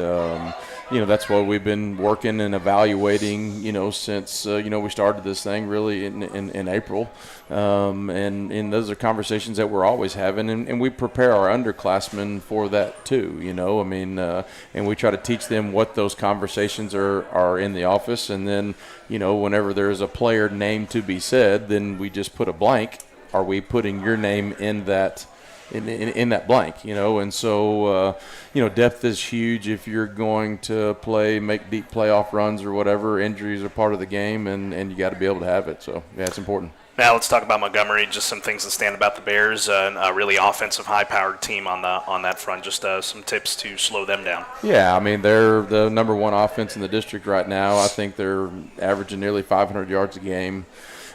that's what we've been working and evaluating, since we started this thing really in April, and those are conversations that we're always having, and we prepare our underclassmen for that too, and we try to teach them what those conversations are in the office, and then whenever there's a player name to be said, then we just put a blank. Are we putting your name in that in that blank, and so depth is huge if you're going to make deep playoff runs or whatever. Injuries are part of the game, and you got to be able to have it. So yeah, it's important. Now let's talk about Montgomery. Just some things that stand about the Bears. A really offensive, high-powered team on that front. Just some tips to slow them down. Yeah, I mean they're the number one offense in the district right now. I think they're averaging nearly 500 yards a game.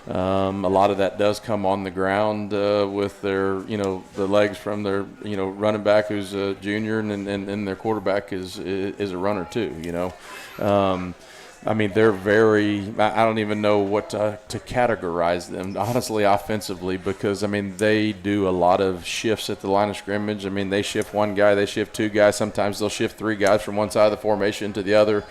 A lot of that does come on the ground with their, the legs from their, running back who's a junior, and their quarterback is a runner too. I mean, they're I don't even know what to categorize them, honestly, offensively, because, I mean, they do a lot of shifts at the line of scrimmage. I mean, they shift one guy, they shift two guys. Sometimes they'll shift three guys from one side of the formation to the other.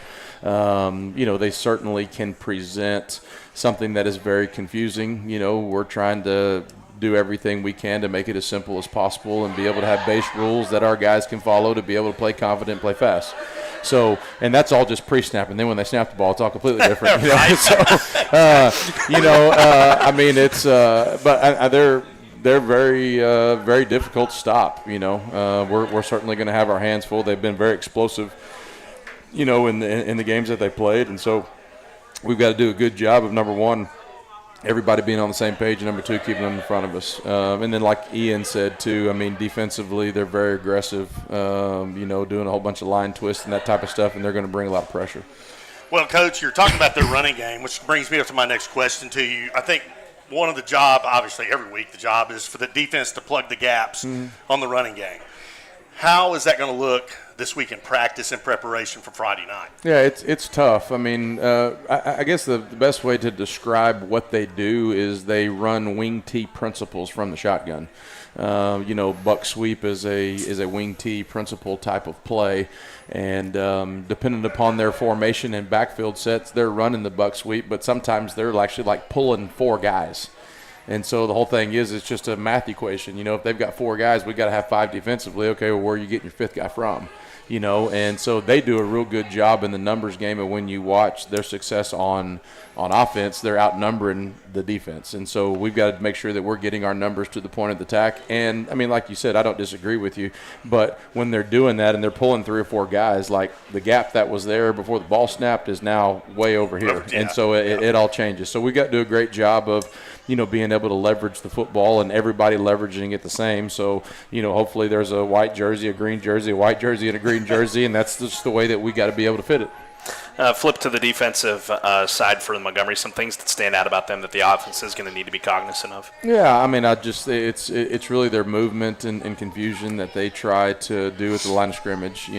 They certainly can present something that is very confusing. We're trying to do everything we can to make it as simple as possible and be able to have base rules that our guys can follow to be able to play confident, play fast. So, and that's all just pre-snap, and then when they snap the ball, it's all completely different. I mean, it's but they're very very difficult to stop. We're certainly going to have our hands full. They've been very explosive, in the games that they played, and so we've got to do a good job of, number one, everybody being on the same page, and number two, keeping them in front of us. And then, like Ian said, too, I mean, defensively, they're very aggressive, doing a whole bunch of line twists and that type of stuff, and they're going to bring a lot of pressure. Well, Coach, you're talking about their running game, which brings me up to my next question to you. I think one of the job, obviously every week the job is for the defense to plug the gaps on the running game. How is that going to look this week in practice and preparation for Friday night? Yeah, it's tough. I mean, I guess the best way to describe what they do is they run wing tee principles from the shotgun. Buck sweep is a wing tee principle type of play, and depending upon their formation and backfield sets, they're running the buck sweep, but sometimes they're actually like pulling four guys. And so the whole thing is it's just a math equation. If they've got four guys, we got to have five defensively. Okay, well, where are you getting your fifth guy from? And so they do a real good job in the numbers game, and when you watch their success on offense, they're outnumbering the defense. And so we've got to make sure that we're getting our numbers to the point of the attack. And, I mean, like you said, I don't disagree with you, but when they're doing that and they're pulling three or four guys, like the gap that was there before the ball snapped is now way over here. Yeah. And so it all changes. So we've got to do a great job of being able to leverage the football and everybody leveraging it the same. So, hopefully there's a white jersey, a green jersey, a white jersey, and a green jersey, and that's just the way that we got to be able to fit it. Flip to the defensive side for Montgomery. Some things that stand out about them that the offense is going to need to be cognizant of. Yeah, I mean, it's really their movement and confusion that they try to do at the line of scrimmage.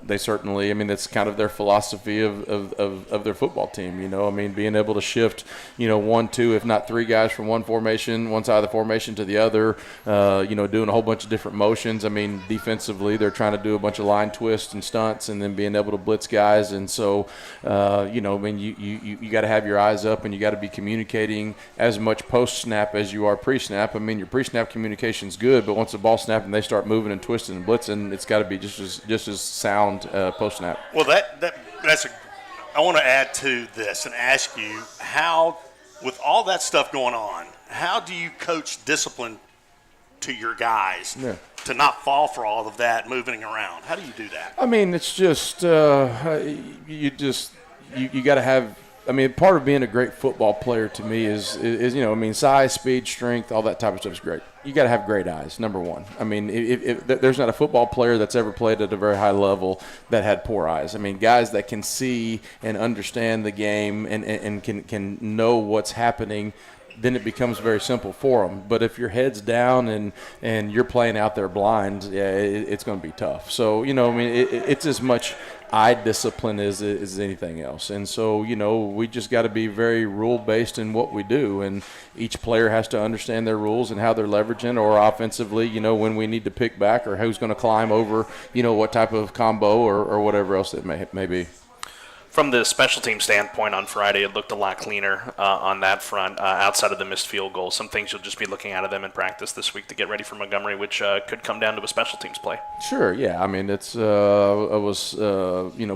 They certainly, I mean, that's kind of their philosophy of their football team, I mean, being able to shift, one, two, if not three guys from one side of the formation to the other, doing a whole bunch of different motions. I mean, defensively, they're trying to do a bunch of line twists and stunts and then being able to blitz guys. And so, I mean, you got to have your eyes up and you got to be communicating as much post-snap as you are pre-snap. I mean, your pre-snap communication's good, but once the ball snapped and they start moving and twisting and blitzing, it's got to be just as sound post snap. Well, I want to add to this and ask you how, with all that stuff going on, how do you coach discipline to your guys to not fall for all of that moving around? How do you do that? I mean, it's just you got to have. I mean, part of being a great football player to me is I mean, size, speed, strength, all that type of stuff is great. You got to have great eyes, number one. I mean, if there's not a football player that's ever played at a very high level that had poor eyes. I mean, guys that can see and understand the game and can know what's happening, then it becomes very simple for them. But if your head's down and you're playing out there blind, it's going to be tough. So, I mean, it's as much eye discipline as anything else. And so, we just got to be very rule-based in what we do. And each player has to understand their rules and how they're leveraging, or offensively, when we need to pick back or who's going to climb over, what type of combo or whatever else it may be. From the special team standpoint on Friday, it looked a lot cleaner on that front outside of the missed field goal. Some things you'll just be looking out of them in practice this week to get ready for Montgomery, which could come down to a special teams play. Sure, yeah. I mean, I was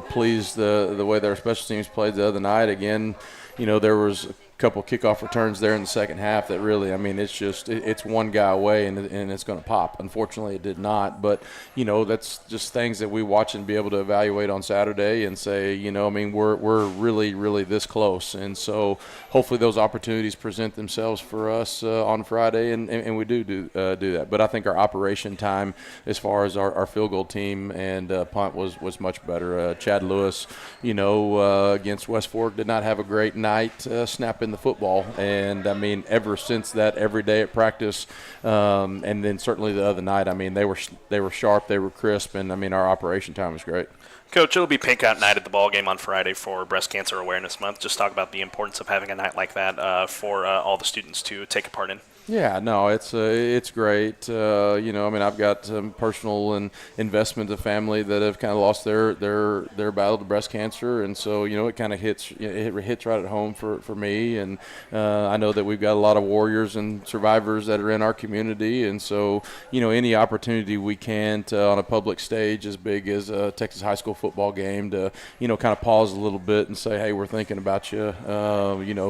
pleased the way their special teams played the other night. Again, there was couple kickoff returns there in the second half that really, I mean, it's one guy away and it's going to pop. Unfortunately, it did not. But, that's just things that we watch and be able to evaluate on Saturday and say, I mean, we're really, really this close. And so hopefully those opportunities present themselves for us on Friday, and we do that. But I think our operation time as far as our field goal team and punt was much better. Chad Lewis, against West Fork did not have a great night snapping the football. And, I mean, ever since that, every day at practice, and then certainly the other night, I mean, they were sharp, they were crisp, and, I mean, our operation time was great. Coach, it'll be pink out night at the ball game on Friday for Breast Cancer Awareness Month. Just talk about the importance of having a night like that for all the students to take a part in. Yeah, no, it's great. I mean, I've got some personal and investment of family that have kind of lost their battle to breast cancer, and so it kind of hits right at home for me. And I know that we've got a lot of warriors and survivors that are in our community, and so any opportunity we can to, on a public stage as big as a Texas high school football game, to kind of pause a little bit and say, hey, we're thinking about you.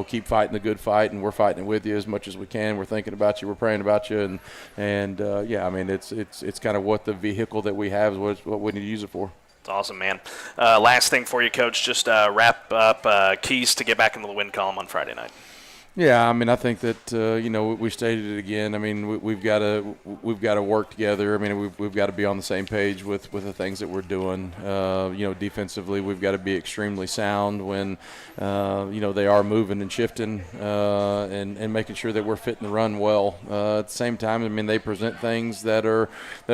Keep fighting the good fight, and we're fighting it with you as much as we can. We're thinking about you, we're praying about you, and I mean, it's kind of what the vehicle that we have is what we need to use it for. It's awesome, man. Last thing for you, Coach, just wrap up keys to get back into the win column on Friday night. Yeah, I mean, I think that we stated it again. I mean, we've got to work together. I mean, we've got to be on the same page with the things that we're doing. Defensively, we've got to be extremely sound when they are moving and shifting and making sure that we're fitting the run well. At the same time, I mean, they present things that are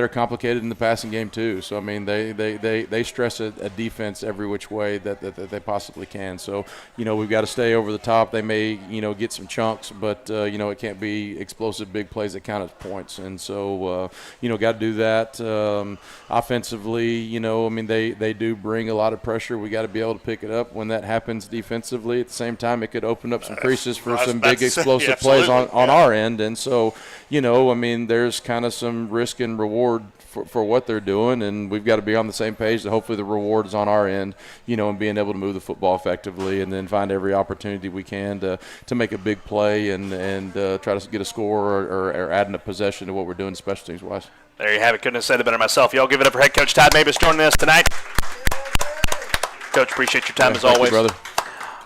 complicated in the passing game too. So I mean, they stress a defense every which way that they possibly can. So we've got to stay over the top. They may get some chunks, but it can't be explosive big plays that count as points. And so got to do that. Offensively, I mean, they do bring a lot of pressure. We got to be able to pick it up when that happens defensively. At the same time, it could open up some creases for some big explosive plays on our end. And so I mean, there's kind of some risk and reward for what they're doing, and we've got to be on the same page that hopefully the reward is on our end, and being able to move the football effectively, and then find every opportunity we can to make a big play and try to get a score or adding a possession to what we're doing special teams wise. There you have it. Couldn't have said it better myself. Y'all give it up for head coach Todd Moebes joining us tonight. Coach, appreciate your time as always. You, brother.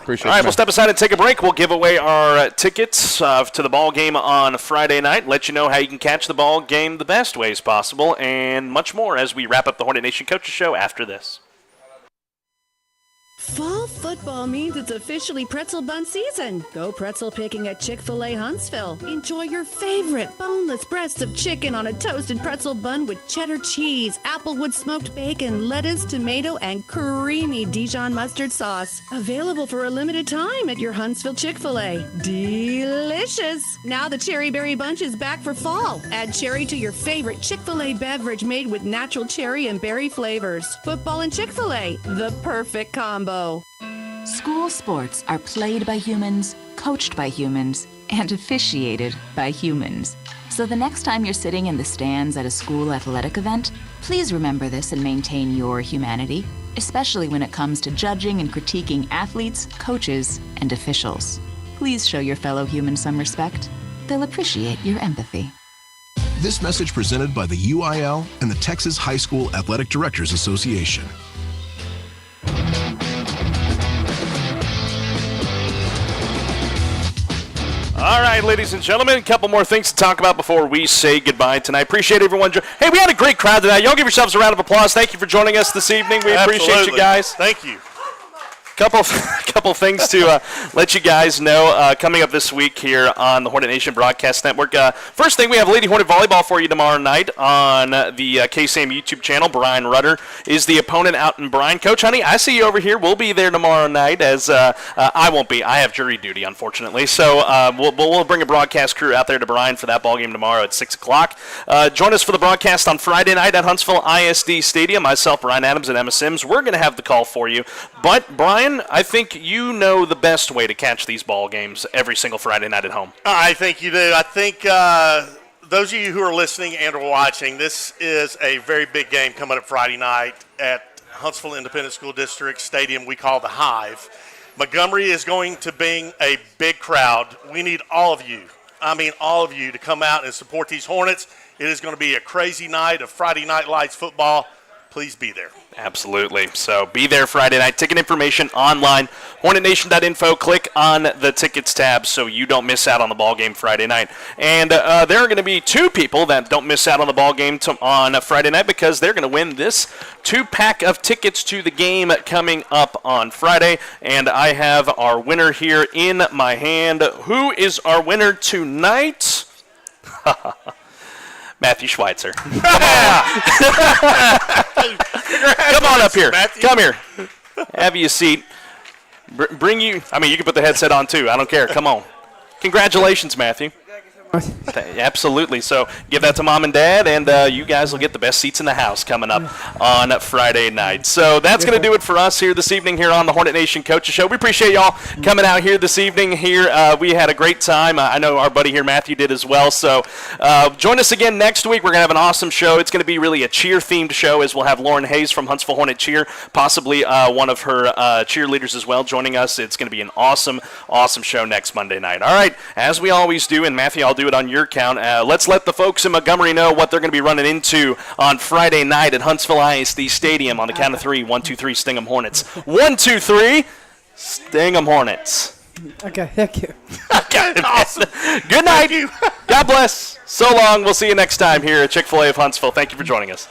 Appreciate All right, it, we'll step aside and take a break. We'll give away our tickets to the ball game on Friday night. Let you know how you can catch the ball game the best ways possible, and much more as we wrap up the Hornet Nation Coaches Show after this. Fall football means it's officially pretzel bun season. Go pretzel picking at Chick-fil-A Huntsville. Enjoy your favorite boneless breasts of chicken on a toasted pretzel bun with cheddar cheese, applewood smoked bacon, lettuce, tomato, and creamy Dijon mustard sauce. Available for a limited time at your Huntsville Chick-fil-A. Delicious! Now the Cherry Berry Bunch is back for fall. Add cherry to your favorite Chick-fil-A beverage made with natural cherry and berry flavors. Football and Chick-fil-A, the perfect combo. School sports are played by humans, coached by humans, and officiated by humans. So the next time you're sitting in the stands at a school athletic event, please remember this and maintain your humanity, especially when it comes to judging and critiquing athletes, coaches, and officials. Please show your fellow humans some respect. They'll appreciate your empathy. This message presented by the UIL and the Texas High School Athletic Directors Association. All right, ladies and gentlemen, a couple more things to talk about before we say goodbye tonight. Appreciate everyone. Hey, we had a great crowd tonight. Y'all give yourselves a round of applause. Thank you for joining us this evening. We appreciate you guys. Thank you. Couple things to let you guys know coming up this week here on the Hornet Nation Broadcast Network. First thing, we have Lady Hornet Volleyball for you tomorrow night on the KSAM YouTube channel. Brian Rudder is the opponent out in Bryan. Coach, honey, I see you over here. We'll be there tomorrow night as I won't be. I have jury duty, unfortunately. So we'll bring a broadcast crew out there to Bryan for that ball game tomorrow at 6 o'clock. Join us for the broadcast on Friday night at Huntsville ISD Stadium. Myself, Brian Adams, and Emma Sims. We're going to have the call for you. But, Brian, I think you know the best way to catch these ball games every single Friday night at home. I think you do. I think those of you who are listening and are watching, this is a very big game coming up Friday night at Huntsville Independent School District Stadium we call the Hive. Montgomery is going to bring a big crowd. We need all of you, all of you, to come out and support these Hornets. It is going to be a crazy night of Friday Night Lights football. Please be there. Absolutely. So be there Friday night. Ticket information online, HornetNation.info. Click on the tickets tab so you don't miss out on the ball game Friday night. And there are going to be 2 people that don't miss out on the ball game on Friday night because they're going to win this 2-pack of tickets to the game coming up on Friday. And I have our winner here in my hand. Who is our winner tonight? Matthew Schweitzer. Come on up here. Matthew. Come here. Have you a seat. Bring you. You can put the headset on too. I don't care. Come on. Congratulations, Matthew. Absolutely. So give that to Mom and Dad, and you guys will get the best seats in the house coming up on Friday night. So that's going to do it for us here this evening here on the Hornet Nation Coaches Show. We appreciate y'all coming out here this evening. We had a great time. I know our buddy here, Matthew, did as well. So join us again next week. We're going to have an awesome show. It's going to be really a cheer-themed show, as we'll have Lauren Hayes from Huntsville Hornet Cheer, possibly one of her cheerleaders as well, joining us. It's going to be an awesome, awesome show next Monday night. All right, as we always do, and Matthew, I'll do it on your count. Let's let the folks in Montgomery know what they're going to be running into on Friday night at Huntsville ISD Stadium on the count of 3. 1, 2, 3, Sting 'em Hornets. 1, 2, 3, Sting 'em Hornets. Okay, thank you. Okay, awesome. Good night. God bless. So long. We'll see you next time here at Chick-fil-A of Huntsville. Thank you for joining us.